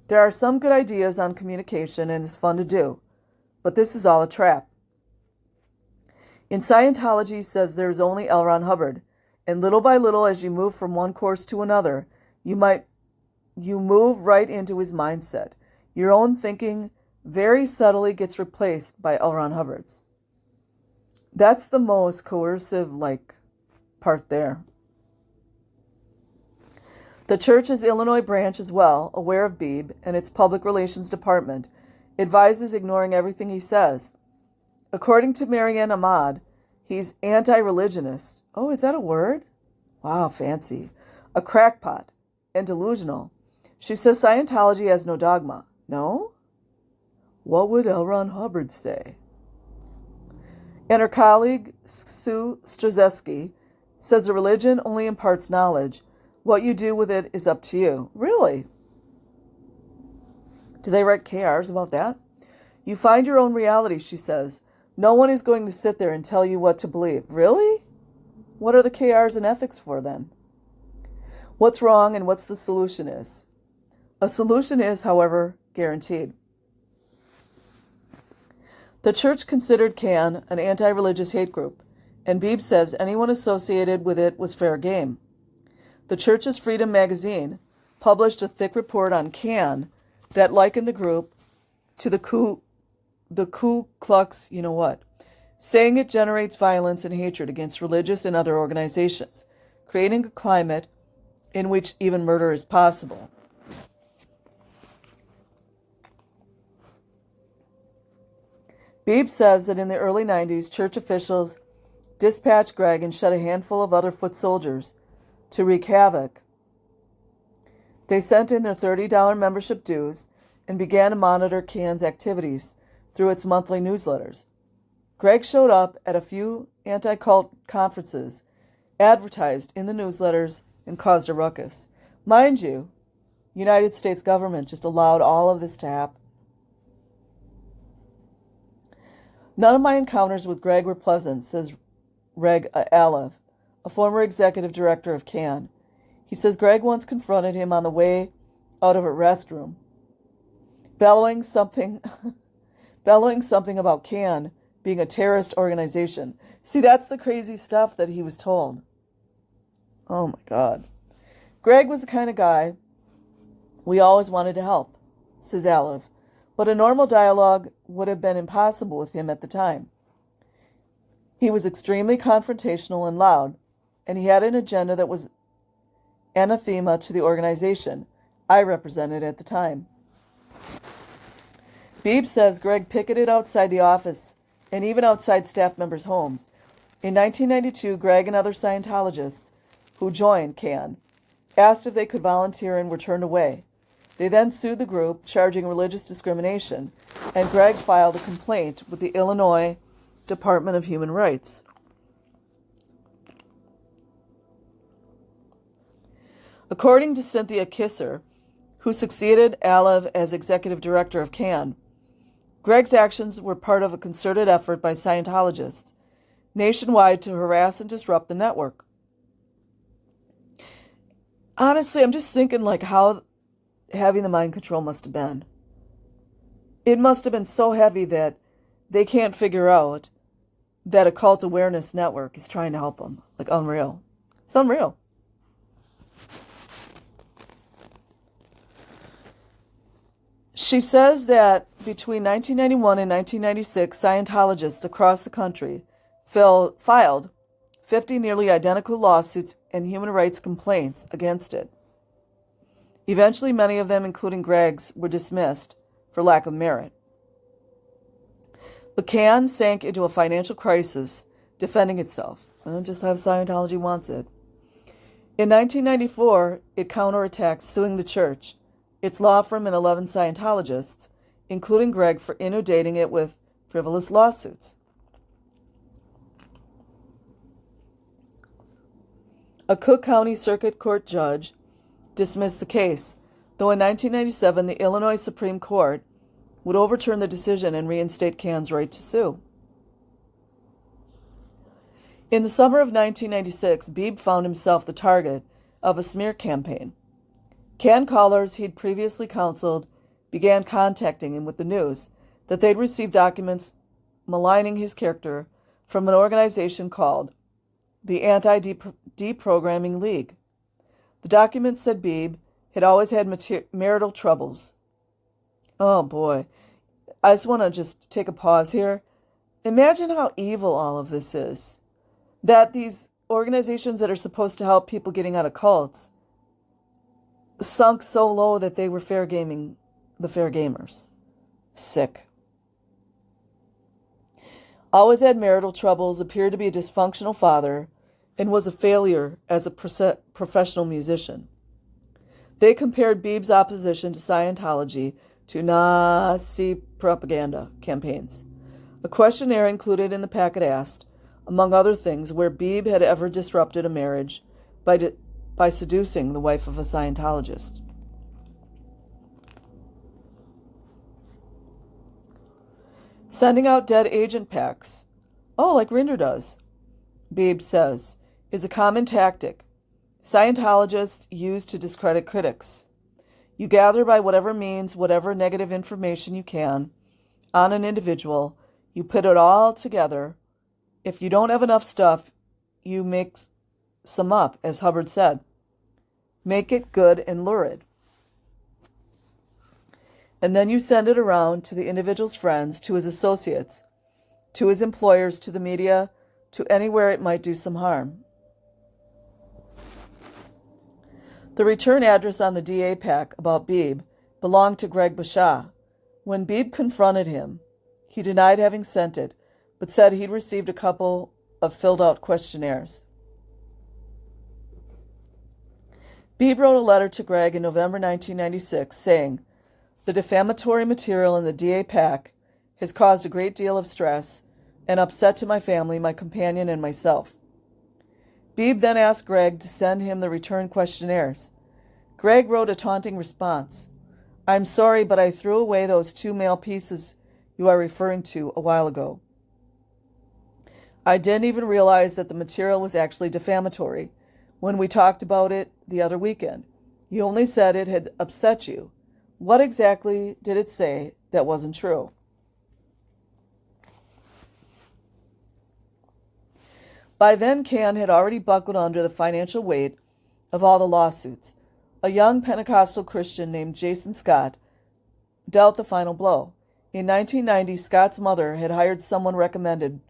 There are some good ideas on communication, and it's fun to do, but this is all a trap. In Scientology, he says there is only L. Ron Hubbard, and little by little, as you move from one course to another, you might you move right into his mindset. Your own thinking very subtly gets replaced by L. Ron Hubbard's. That's the most coercive, part there. The church's Illinois branch as well, aware of Beebe and its public relations department, advises ignoring everything he says. According to Marianne Ahmad, he's anti-religionist. Oh, is that a word? Wow, fancy. A crackpot and delusional. She says Scientology has no dogma. No? What would L. Ron Hubbard say? And her colleague, Sue Strzeski, says the religion only imparts knowledge. What you do with it is up to you. Really? Do they write KRs about that? You find your own reality, she says. No one is going to sit there and tell you what to believe. Really? What are the KRs and ethics for then? What's wrong and what's the solution is? A solution is, however, guaranteed. The church considered CAN an anti-religious hate group, and Beebe says anyone associated with it was fair game. The church's Freedom magazine published a thick report on CAN that likened the group to the Ku Klux you-know-what, saying it generates violence and hatred against religious and other organizations, creating a climate in which even murder is possible. Beebe says that in the early 90s, church officials dispatched Greg and shed a handful of other foot soldiers to wreak havoc. They sent in their $30 membership dues and began to monitor CAN's activities through its monthly newsletters. Greg showed up at a few anti-cult conferences, advertised in the newsletters, and caused a ruckus. Mind you, United States government just allowed all of this to happen. None of my encounters with Greg were pleasant, says Reg Alev, a former executive director of CAN. He says Greg once confronted him on the way out of a restroom, bellowing something about CAN being a terrorist organization. See, that's the crazy stuff that he was told. Oh my God. Greg was the kind of guy we always wanted to help, says Alev, but a normal dialogue would have been impossible with him at the time. He was extremely confrontational and loud, and he had an agenda that was anathema to the organization I represented at the time. Beebe says Greg picketed outside the office and even outside staff members' homes. In 1992, Greg and other Scientologists who joined CAN asked if they could volunteer and were turned away. They then sued the group, charging religious discrimination, and Greg filed a complaint with the Illinois Department of Human Rights. According to Cynthia Kisser, who succeeded Alev as executive director of CAN, Greg's actions were part of a concerted effort by Scientologists nationwide to harass and disrupt the network. Honestly, I'm just thinking how heavy the mind control must have been. It must have been so heavy that they can't figure out that a cult awareness network is trying to help them. Unreal. It's unreal. She says that between 1991 and 1996, Scientologists across the country filed 50 nearly identical lawsuits and human rights complaints against it. Eventually, many of them, including Greg's, were dismissed for lack of merit. But CAN sank into a financial crisis, defending itself. Just how Scientology wants it. In 1994, it counterattacked, suing the church, its law firm, and 11 Scientologists, including Greg, for inundating it with frivolous lawsuits. A Cook County Circuit Court judge dismissed the case, though in 1997 the Illinois Supreme Court would overturn the decision and reinstate CAN's right to sue. In the summer of 1996, Beebe found himself the target of a smear campaign. CAN callers he'd previously counseled began contacting him with the news that they'd received documents maligning his character from an organization called the Anti-Deprogramming League. The documents, said Beebe, had always had marital troubles. Oh boy. I just want to just take a pause here. Imagine how evil all of this is. That these organizations that are supposed to help people getting out of cults sunk so low that they were fair gaming the fair gamers. Sick. Always had marital troubles, appeared to be a dysfunctional father, and was a failure as a professional musician. They compared Beeb's opposition to Scientology to Nazi propaganda campaigns. A questionnaire included in the packet asked, among other things, where Beeb had ever disrupted a marriage by seducing the wife of a Scientologist. Sending out dead agent packs, like Rinder does, Beeb says, is a common tactic Scientologists use to discredit critics. You gather by whatever means, whatever negative information you can on an individual, you put it all together. If you don't have enough stuff, you make some up, as Hubbard said. Make it good and lurid. And then you send it around to the individual's friends, to his associates, to his employers, to the media, to anywhere it might do some harm. The return address on the DA pack about Beeb belonged to Greg Bashaw. When Beeb confronted him, he denied having sent it, but said he'd received a couple of filled-out questionnaires. Beeb wrote a letter to Greg in November 1996 saying, "The defamatory material in the DA pack has caused a great deal of stress and upset to my family, my companion, and myself." Beeb then asked Greg to send him the return questionnaires. Greg wrote a taunting response. "I'm sorry, but I threw away those 2 mail pieces you are referring to a while ago. I didn't even realize that the material was actually defamatory when we talked about it the other weekend. You only said it had upset you. What exactly did it say that wasn't true?" By then, Can had already buckled under the financial weight of all the lawsuits. A young Pentecostal Christian named Jason Scott dealt the final blow. In 1990, Scott's mother had hired someone recommended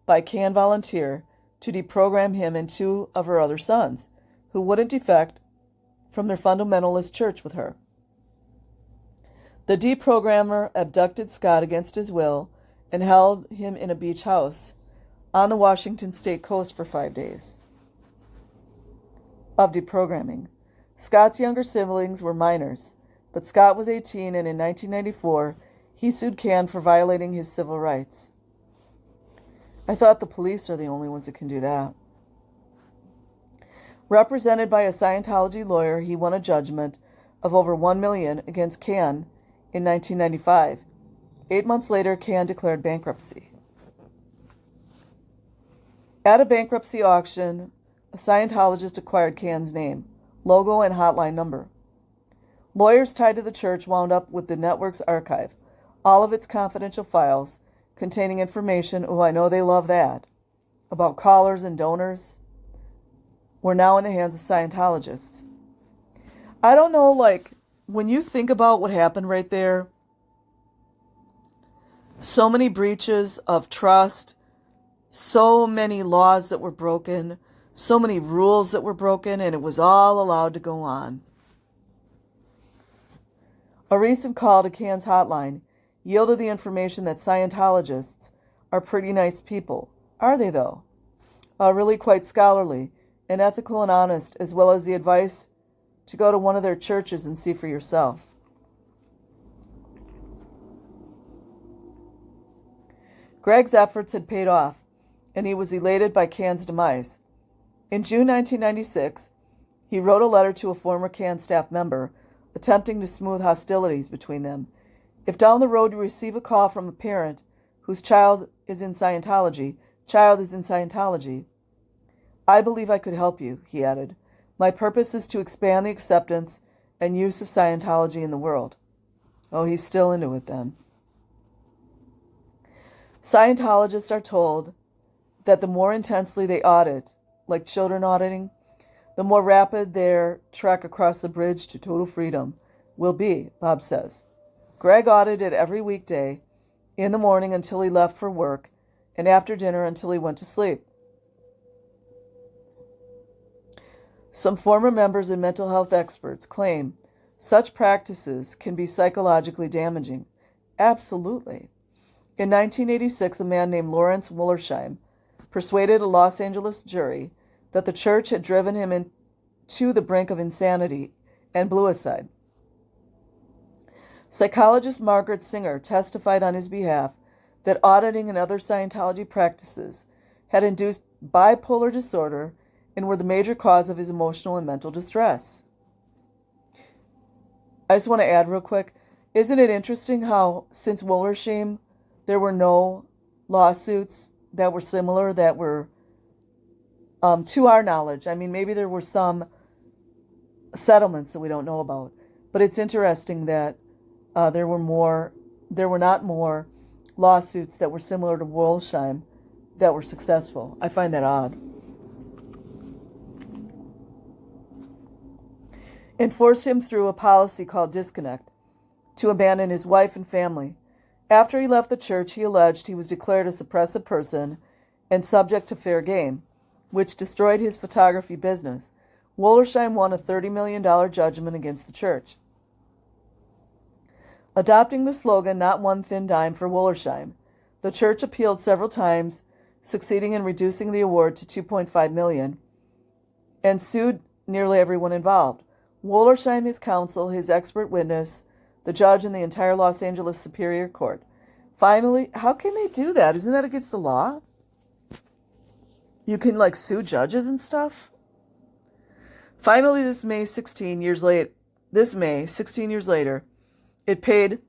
by Can volunteer to deprogram him and 2 of her other sons, who wouldn't defect from their fundamentalist church with her. The deprogrammer abducted Scott against his will and held him in a beach house on the Washington state coast for 5 days of deprogramming. Scott's younger siblings were minors, but Scott was 18, and in 1994, he sued Can for violating his civil rights. I thought the police are the only ones that can do that. Represented by a Scientology lawyer, he won a judgment of over $1 million against Can in 1995. 8 months later, Can declared bankruptcy. At a bankruptcy auction, a Scientologist acquired Can's name, logo, and hotline number. Lawyers tied to the church wound up with the network's archive, all of its confidential files containing information, I know they love that, about callers and donors, were now in the hands of Scientologists. I don't know, when you think about what happened right there, so many breaches of trust, so many laws that were broken, so many rules that were broken, and it was all allowed to go on. A recent call to Can's hotline yielded the information that Scientologists are pretty nice people. Are they, though? Really quite scholarly and ethical and honest, as well as the advice to go to one of their churches and see for yourself. Greg's efforts had paid off, and he was elated by Can's demise. In June 1996, he wrote a letter to a former Can staff member, attempting to smooth hostilities between them. If down the road you receive a call from a parent whose child is in Scientology, I believe I could help you, he added. My purpose is to expand the acceptance and use of Scientology in the world. Oh, he's still into it then. Scientologists are told that the more intensely they audit, like children auditing, the more rapid their trek across the bridge to total freedom will be, Bob says. Greg audited every weekday, in the morning until he left for work, and after dinner until he went to sleep. Some former members and mental health experts claim such practices can be psychologically damaging. Absolutely. In 1986, a man named Lawrence Wollersheim persuaded a Los Angeles jury that the church had driven him to the brink of insanity and bluicide. Psychologist Margaret Singer testified on his behalf that auditing and other Scientology practices had induced bipolar disorder and were the major cause of his emotional and mental distress. I just want to add real quick, isn't it interesting how since Wollersheim there were no lawsuits that were similar that were, to our knowledge. I mean, maybe there were some settlements that we don't know about, but it's interesting that there were not more lawsuits that were similar to Wollersheim that were successful. I find that odd. And forced him through a policy called disconnect to abandon his wife and family. After he left the church, he alleged he was declared a suppressive person and subject to fair game, which destroyed his photography business. Wollersheim won a $30 million judgment against the church. Adopting the slogan, "Not one thin dime" for Wollersheim, the church appealed several times, succeeding in reducing the award to $2.5 million, and sued nearly everyone involved. Wollersheim, his counsel, his expert witness, the judge, and the entire Los Angeles Superior Court. Finally, how can they do that? Isn't that against the law? You can sue judges and stuff? Finally, this May, 16 years later, it paid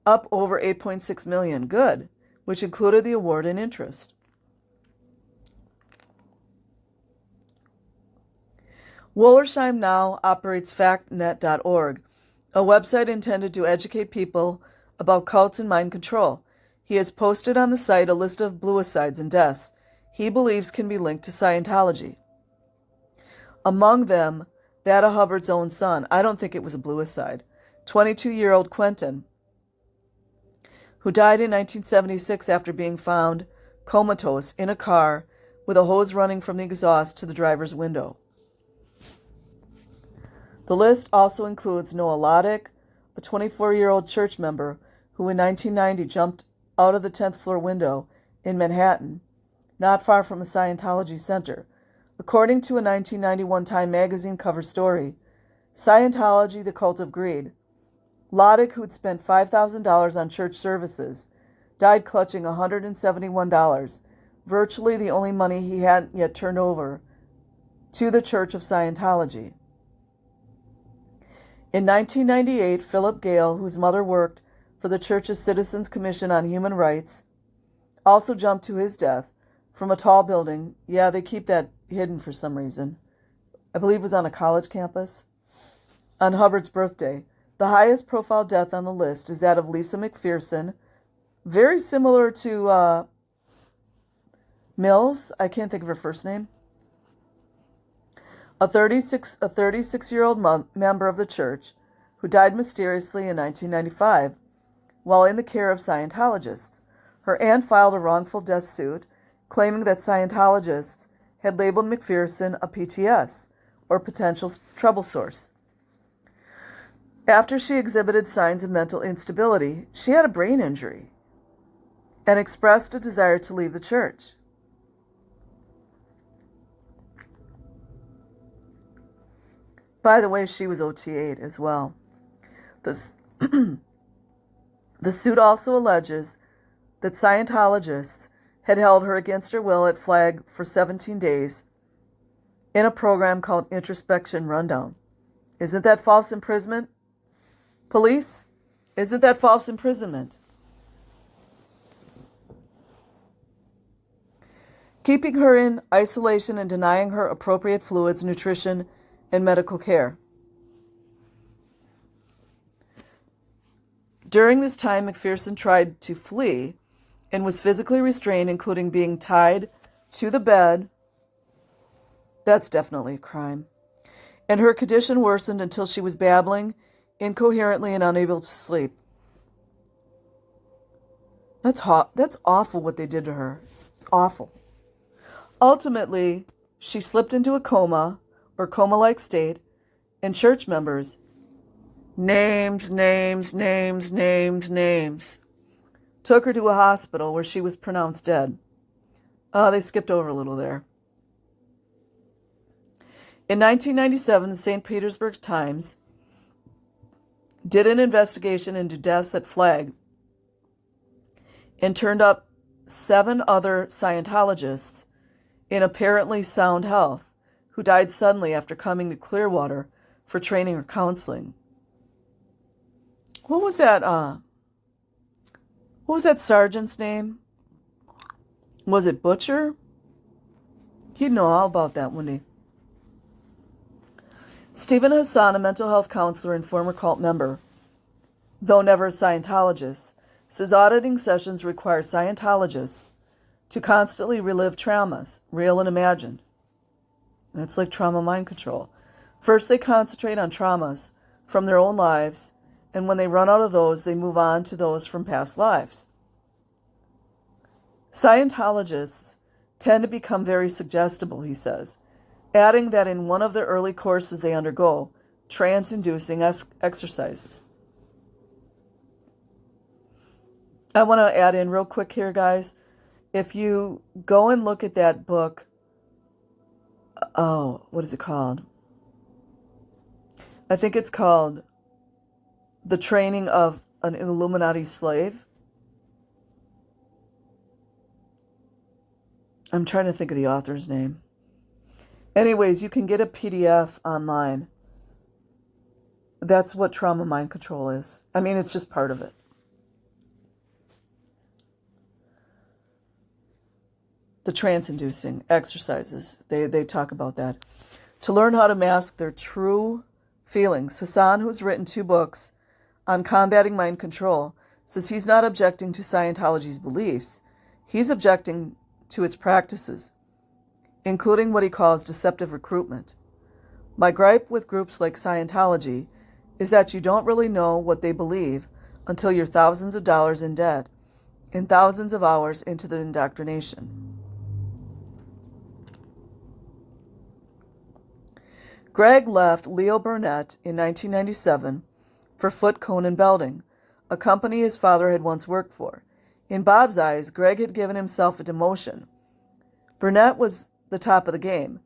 up over $8.6 million. Good, which included the award and interest. Wollersheim now operates factnet.org, a website intended to educate people about cults and mind control. He has posted on the site a list of bluicides and deaths he believes can be linked to Scientology. Among them, that of Hubbard's own son. I don't think it was a bluicide. 22-year-old Quentin, who died in 1976 after being found comatose in a car with a hose running from the exhaust to the driver's window. The list also includes Noah Loddick, a 24-year-old church member who in 1990 jumped out of the 10th floor window in Manhattan, not far from a Scientology center. According to a 1991 Time magazine cover story, Scientology, the Cult of Greed, Loddick, who'd spent $5,000 on church services, died clutching $171, virtually the only money he hadn't yet turned over to the Church of Scientology. In 1998, Philip Gale, whose mother worked for the church's Citizens Commission on Human Rights, also jumped to his death from a tall building. Yeah, they keep that hidden for some reason. I believe it was on a college campus. On Hubbard's birthday. The highest profile death on the list is that of Lisa McPherson, very similar to Mills. I can't think of her first name. A 36-year-old member of the church who died mysteriously in 1995 while in the care of Scientologists. Her aunt filed a wrongful death suit claiming that Scientologists had labeled McPherson a PTS, or potential trouble source. After she exhibited signs of mental instability, she had a brain injury and expressed a desire to leave the church. By the way, she was OT8 as well. The suit also alleges that Scientologists had held her against her will at Flag for 17 days in a program called Introspection Rundown. Isn't that false imprisonment? Police? Isn't that false imprisonment? Keeping her in isolation and denying her appropriate fluids, nutrition, and medical care. During this time, McPherson tried to flee and was physically restrained, including being tied to the bed That's definitely a crime. And her condition worsened until she was babbling incoherently and unable to sleep. That's awful what they did to her. It's awful. Ultimately, she slipped into a coma or coma-like state, and church members names, took her to a hospital where she was pronounced dead. Oh, they skipped over a little there. In 1997, the St. Petersburg Times did an investigation into deaths at Flag and turned up 7 other Scientologists in apparently sound health who died suddenly after coming to Clearwater for training or counseling. What was that sergeant's name? Was it Butcher? He'd know all about that, wouldn't he? Stephen Hassan, a mental health counselor and former cult member, though never a Scientologist, says auditing sessions require Scientologists to constantly relive traumas, real and imagined. And it's like trauma mind control. First, they concentrate on traumas from their own lives, and when they run out of those, they move on to those from past lives. Scientologists tend to become very suggestible, he says, adding that in one of the early courses they undergo, trance-inducing exercises. I want to add in real quick here, guys. If you go and look at that book, what is it called? I think it's called The Training of an Illuminati Slave. I'm trying to think of the author's name. Anyways, you can get a PDF online. That's what trauma mind control is. I mean, it's just part of it. The trance-inducing exercises, they talk about that. To learn how to mask their true feelings, Hassan, who's written 2 books on combating mind control, says he's not objecting to Scientology's beliefs. He's objecting to its practices, including what he calls deceptive recruitment. My gripe with groups like Scientology is that you don't really know what they believe until you're thousands of dollars in debt and thousands of hours into the indoctrination. Greg left Leo Burnett in 1997 for Foot, Cone, and Belding, a company his father had once worked for. In Bob's eyes, Greg had given himself a demotion. Burnett was the top of the game.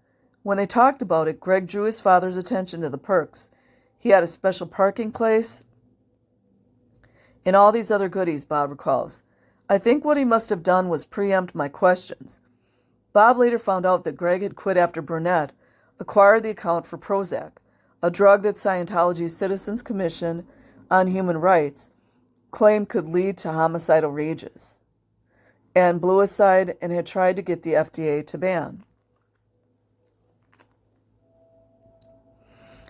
When they talked about it, Greg drew his father's attention to the perks. He had a special parking place and all these other goodies, Bob recalls. I think what he must have done was preempt my questions. Bob later found out that Greg had quit after Burnett acquired the account for Prozac, a drug that Scientology's Citizens Commission on Human Rights claimed could lead to homicidal rages, and blew aside and had tried to get the FDA to ban.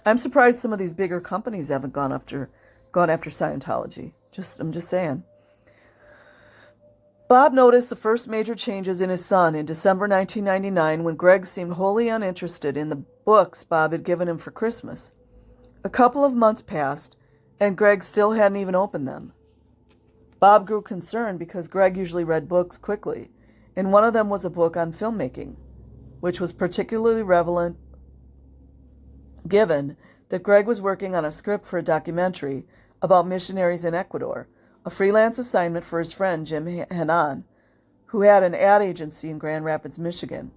I'm surprised some of these bigger companies haven't gone after Scientology. I'm just saying. Bob noticed the first major changes in his son in December 1999 when Greg seemed wholly uninterested in the books Bob had given him for Christmas. A couple of months passed, and Greg still hadn't even opened them. Bob grew concerned because Greg usually read books quickly, and one of them was a book on filmmaking, which was particularly relevant given that Greg was working on a script for a documentary about missionaries in Ecuador, a freelance assignment for his friend Jim Hanan, who had an ad agency in Grand Rapids, Michigan.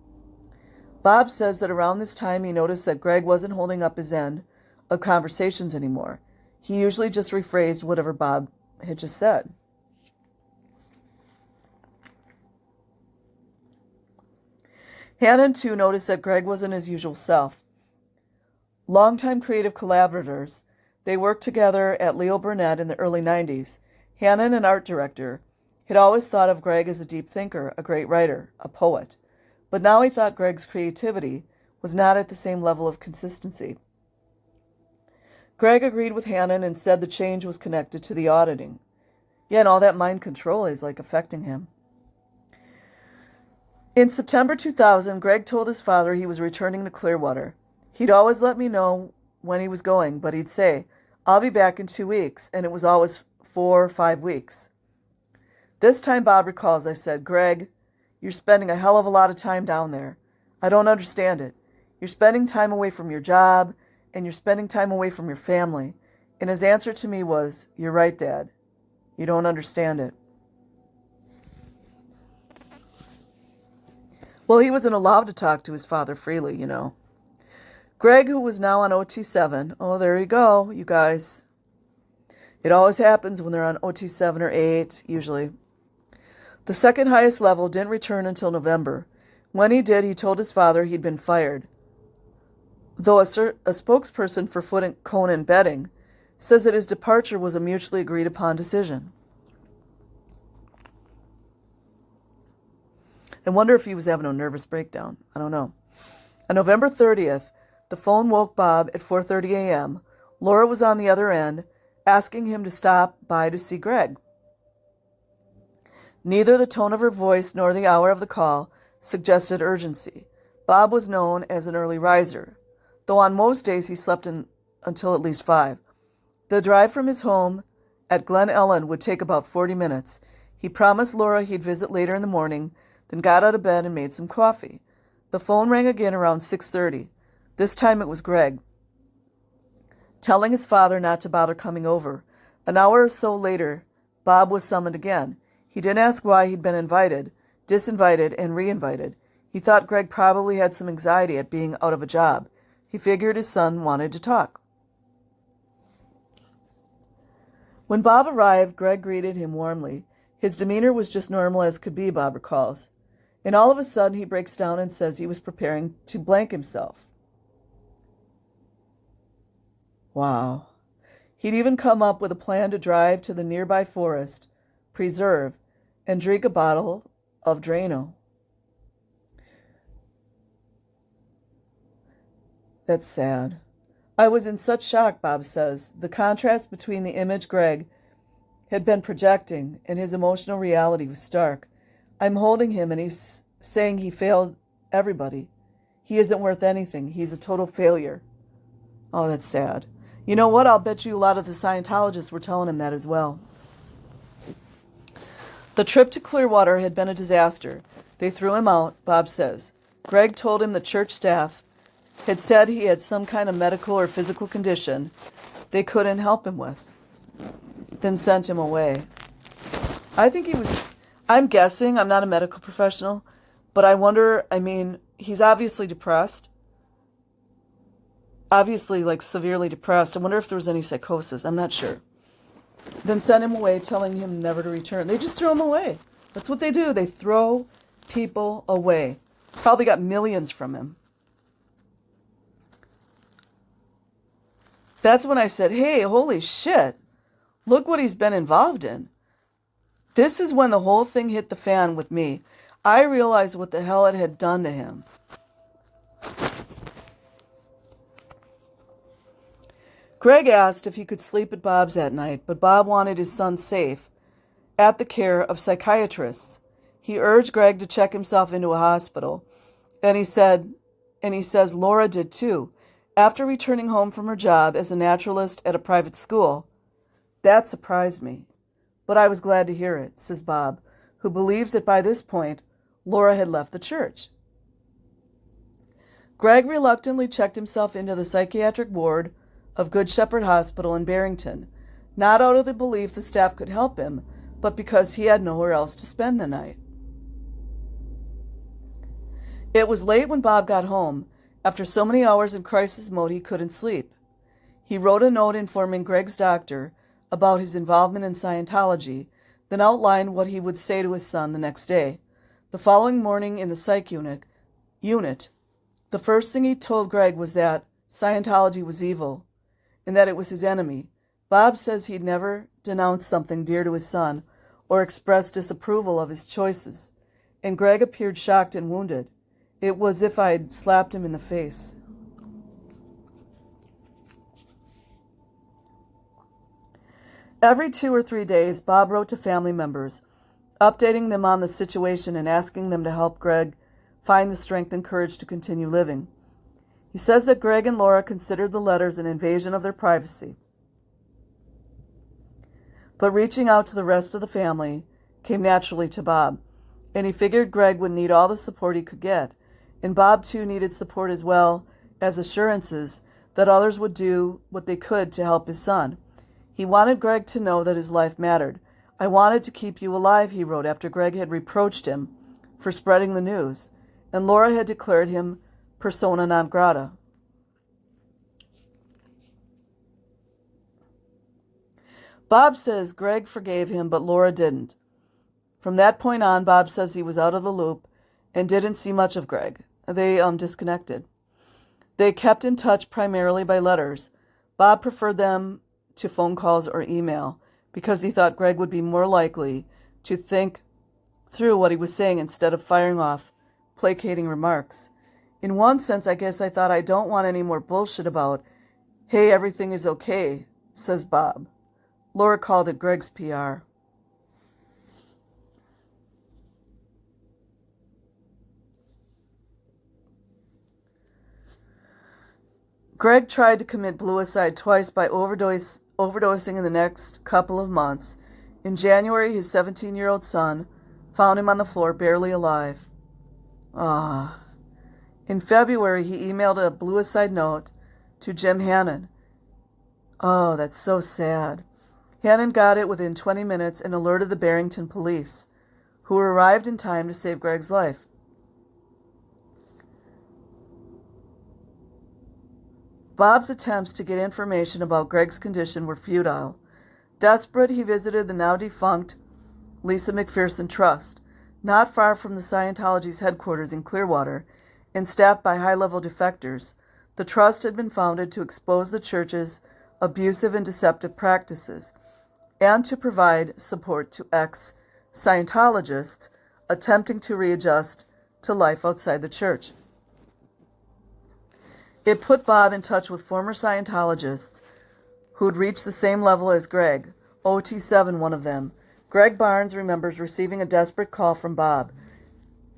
Bob says that around this time he noticed that Greg wasn't holding up his end of conversations anymore. He usually just rephrased whatever Bob had just said. Hanan, too, noticed that Greg wasn't his usual self. Longtime creative collaborators, they worked together at Leo Burnett in the early 90s. Hanan, an art director, had always thought of Greg as a deep thinker, a great writer, a poet. But now he thought Greg's creativity was not at the same level of consistency. Greg agreed with Hanan and said the change was connected to the auditing. Yeah, and all that mind control is like affecting him. In September 2000, Greg told his father he was returning to Clearwater. He'd always let me know when he was going, but he'd say, "I'll be back in 2 weeks," and it was always 4 or 5 weeks. This time, Bob recalls, I said, "Greg, you're spending a hell of a lot of time down there. I don't understand it. You're spending time away from your job, and you're spending time away from your family." And his answer to me was, "You're right, Dad. You don't understand it." Well, he wasn't allowed to talk to his father freely, you know. Greg, who was now on OT7, oh, there you go, you guys. It always happens when they're on OT7 or 8, usually. The second highest level didn't return until November. When he did, he told his father he'd been fired. Though a spokesperson for Foot and Conan Betting says that his departure was a mutually agreed upon decision. I wonder if he was having a nervous breakdown. I don't know. On November 30th, the phone woke Bob at 4:30 a.m. Laura was on the other end, asking him to stop by to see Greg. Neither the tone of her voice nor the hour of the call suggested urgency. Bob was known as an early riser, though on most days he slept until at least 5. The drive from his home at Glen Ellen would take about 40 minutes. He promised Laura he'd visit later in the morning, then got out of bed and made some coffee. The phone rang again around 6:30. This time it was Greg, telling his father not to bother coming over. An hour or so later, Bob was summoned again. He didn't ask why he'd been invited, disinvited, and reinvited. He thought Greg probably had some anxiety at being out of a job. He figured his son wanted to talk. When Bob arrived, Greg greeted him warmly. His demeanor was just normal as could be, Bob recalls. And all of a sudden he breaks down and says he was preparing to blank himself. Wow. He'd even come up with a plan to drive to the nearby forest, preserve, and drink a bottle of Drano. That's sad. I was in such shock, Bob says. The contrast between the image Greg had been projecting and his emotional reality was stark. I'm holding him and he's saying he failed everybody. He isn't worth anything. He's a total failure. Oh, that's sad. You know what? I'll bet you a lot of the Scientologists were telling him that as well. The trip to Clearwater had been a disaster. They threw him out, Bob says. Greg told him the church staff had said he had some kind of medical or physical condition they couldn't help him with, then sent him away. I think I'm guessing, I'm not a medical professional, but I wonder, he's obviously depressed. Obviously, severely depressed. I wonder if there was any psychosis. I'm not sure. Then sent him away, telling him never to return. They just throw him away. That's what they do. They throw people away. Probably got millions from him. That's when I said, hey, holy shit. Look what he's been involved in. This is when the whole thing hit the fan with me. I realized what the hell it had done to him. Greg asked if he could sleep at Bob's that night, but Bob wanted his son safe at the care of psychiatrists. He urged Greg to check himself into a hospital, and he says Laura did too, after returning home from her job as a naturalist at a private school. That surprised me, but I was glad to hear it, says Bob, who believes that by this point, Laura had left the church. Greg reluctantly checked himself into the psychiatric ward of Good Shepherd Hospital in Barrington, not out of the belief the staff could help him, but because he had nowhere else to spend the night. It was late when Bob got home. After so many hours in crisis mode, he couldn't sleep. He wrote a note informing Greg's doctor about his involvement in Scientology, then outlined what he would say to his son the next day. The following morning in the psych unit, the first thing he told Greg was that Scientology was evil and that it was his enemy. Bob says he'd never denounced something dear to his son or expressed disapproval of his choices, and Greg appeared shocked and wounded. It was as if I'd slapped him in the face. Every 2 or 3 days, Bob wrote to family members, updating them on the situation and asking them to help Greg find the strength and courage to continue living. He says that Greg and Laura considered the letters an invasion of their privacy. But reaching out to the rest of the family came naturally to Bob, and he figured Greg would need all the support he could get, and Bob too needed support as well as assurances that others would do what they could to help his son. He wanted Greg to know that his life mattered. "I wanted to keep you alive," he wrote after Greg had reproached him for spreading the news, and Laura had declared him persona non grata. Bob says Greg forgave him, but Laura didn't. From that point on, Bob says he was out of the loop and didn't see much of Greg. They disconnected. They kept in touch primarily by letters. Bob preferred them to phone calls or email because he thought Greg would be more likely to think through what he was saying instead of firing off placating remarks. "In one sense, I guess I thought I don't want any more bullshit about, 'Hey, everything is okay,'" says Bob. Laura called it Greg's PR. Greg tried to commit bluicide twice by overdosing in the next couple of months. In January, his 17-year-old son found him on the floor, barely alive. In February, he emailed a bluicide note to Jim Hannon. Oh, that's so sad. Hannon got it within 20 minutes and alerted the Barrington police, who arrived in time to save Greg's life. Bob's attempts to get information about Greg's condition were futile. Desperate, he visited the now-defunct Lisa McPherson Trust, not far from the Scientology's headquarters in Clearwater, and staffed by high-level defectors. The trust had been founded to expose the church's abusive and deceptive practices, and to provide support to ex-Scientologists attempting to readjust to life outside the church. It put Bob in touch with former Scientologists who'd reached the same level as Greg, OT7 one of them. Greg Barnes remembers receiving a desperate call from Bob.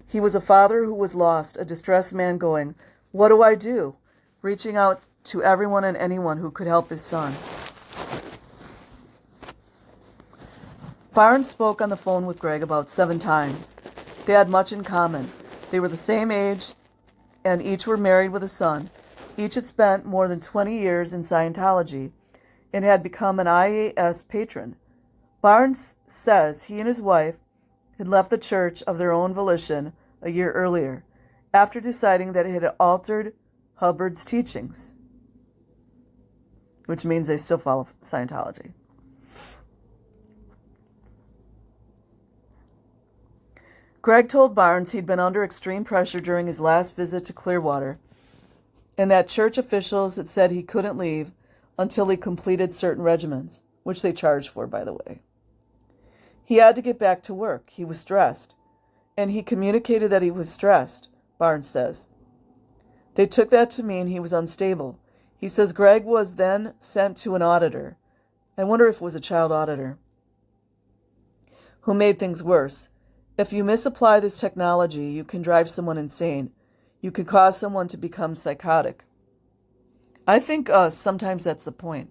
He was a father who was lost, a distressed man going, "What do I do?" reaching out to everyone and anyone who could help his son. Barnes spoke on the phone with Greg about 7 times. They had much in common. They were the same age, and each were married with a son. Each had spent more than 20 years in Scientology and had become an IAS patron. Barnes says he and his wife had left the church of their own volition a year earlier, after deciding that it had altered Hubbard's teachings, which means they still follow Scientology. Greg told Barnes he'd been under extreme pressure during his last visit to Clearwater, and that church officials had said he couldn't leave until he completed certain regimens, which they charged for, by the way. He had to get back to work. He was stressed, and he communicated that he was stressed, Barnes says. They took that to mean he was unstable. He says Greg was then sent to an auditor. I wonder if it was a child auditor, who made things worse. If you misapply this technology, you can drive someone insane. You can cause someone to become psychotic. I think sometimes that's the point.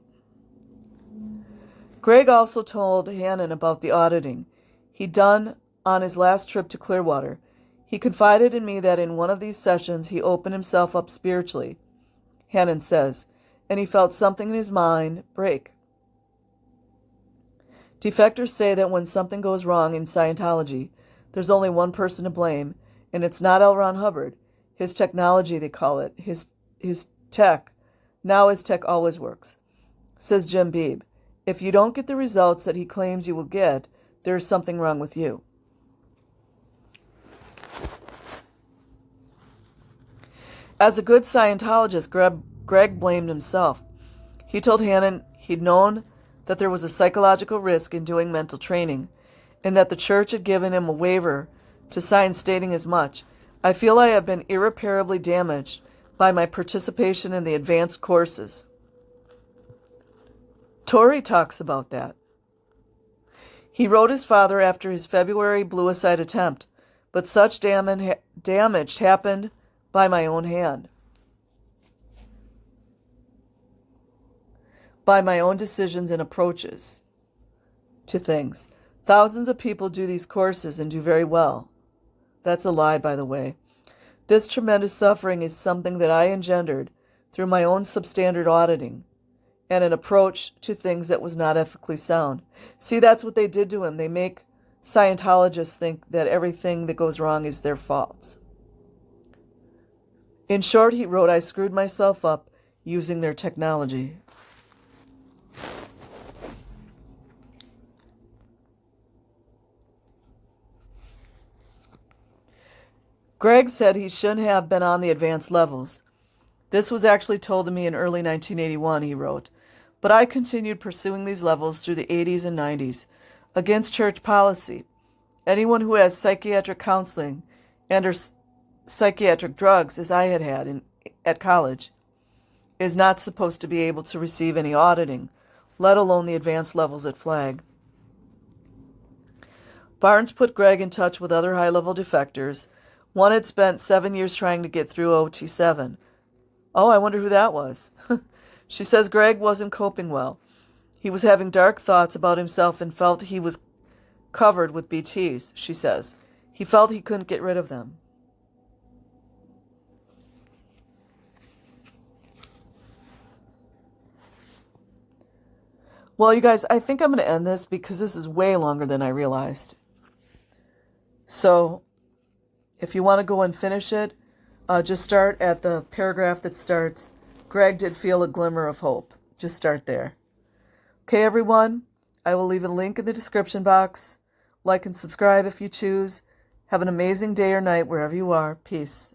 Greg also told Hannon about the auditing he'd done on his last trip to Clearwater. He confided in me that in one of these sessions he opened himself up spiritually, Hannon says, and he felt something in his mind break. Defectors say that when something goes wrong in Scientology, there's only one person to blame, and it's not L. Ron Hubbard. His technology, they call it. His tech. Now his tech always works. Says Jim Beebe. If you don't get the results that he claims you will get, there is something wrong with you. As a good Scientologist, Greg blamed himself. He told Hannon he'd known that there was a psychological risk in doing mental training, and that the church had given him a waiver to sign stating as much. I feel I have been irreparably damaged by my participation in the advanced courses. Torrey talks about that. He wrote his father after his February bluicide attempt, but such damage happened by my own hand, by my own decisions and approaches to things. Thousands of people do these courses and do very well. That's a lie, by the way. This tremendous suffering is something that I engendered through my own substandard auditing and an approach to things that was not ethically sound. See, that's what they did to him. They make Scientologists think that everything that goes wrong is their fault. In short, he wrote, I screwed myself up using their technology. Greg said he shouldn't have been on the advanced levels. This was actually told to me in early 1981, he wrote. But I continued pursuing these levels through the 80s and 90s, against church policy. Anyone who has psychiatric counseling and or psychiatric drugs, as I had at college, is not supposed to be able to receive any auditing, let alone the advanced levels at Flag. Barnes put Greg in touch with other high-level defectors. One had spent 7 years trying to get through OT7. Oh, I wonder who that was. She says Greg wasn't coping well. He was having dark thoughts about himself and felt he was covered with BTs, she says. He felt he couldn't get rid of them. Well, you guys, I think I'm going to end this because this is way longer than I realized. So, if you want to go and finish it, just start at the paragraph that starts, Greg did feel a glimmer of hope. Just start there. Okay, everyone, I will leave a link in the description box. Like and subscribe if you choose. Have an amazing day or night wherever you are. Peace.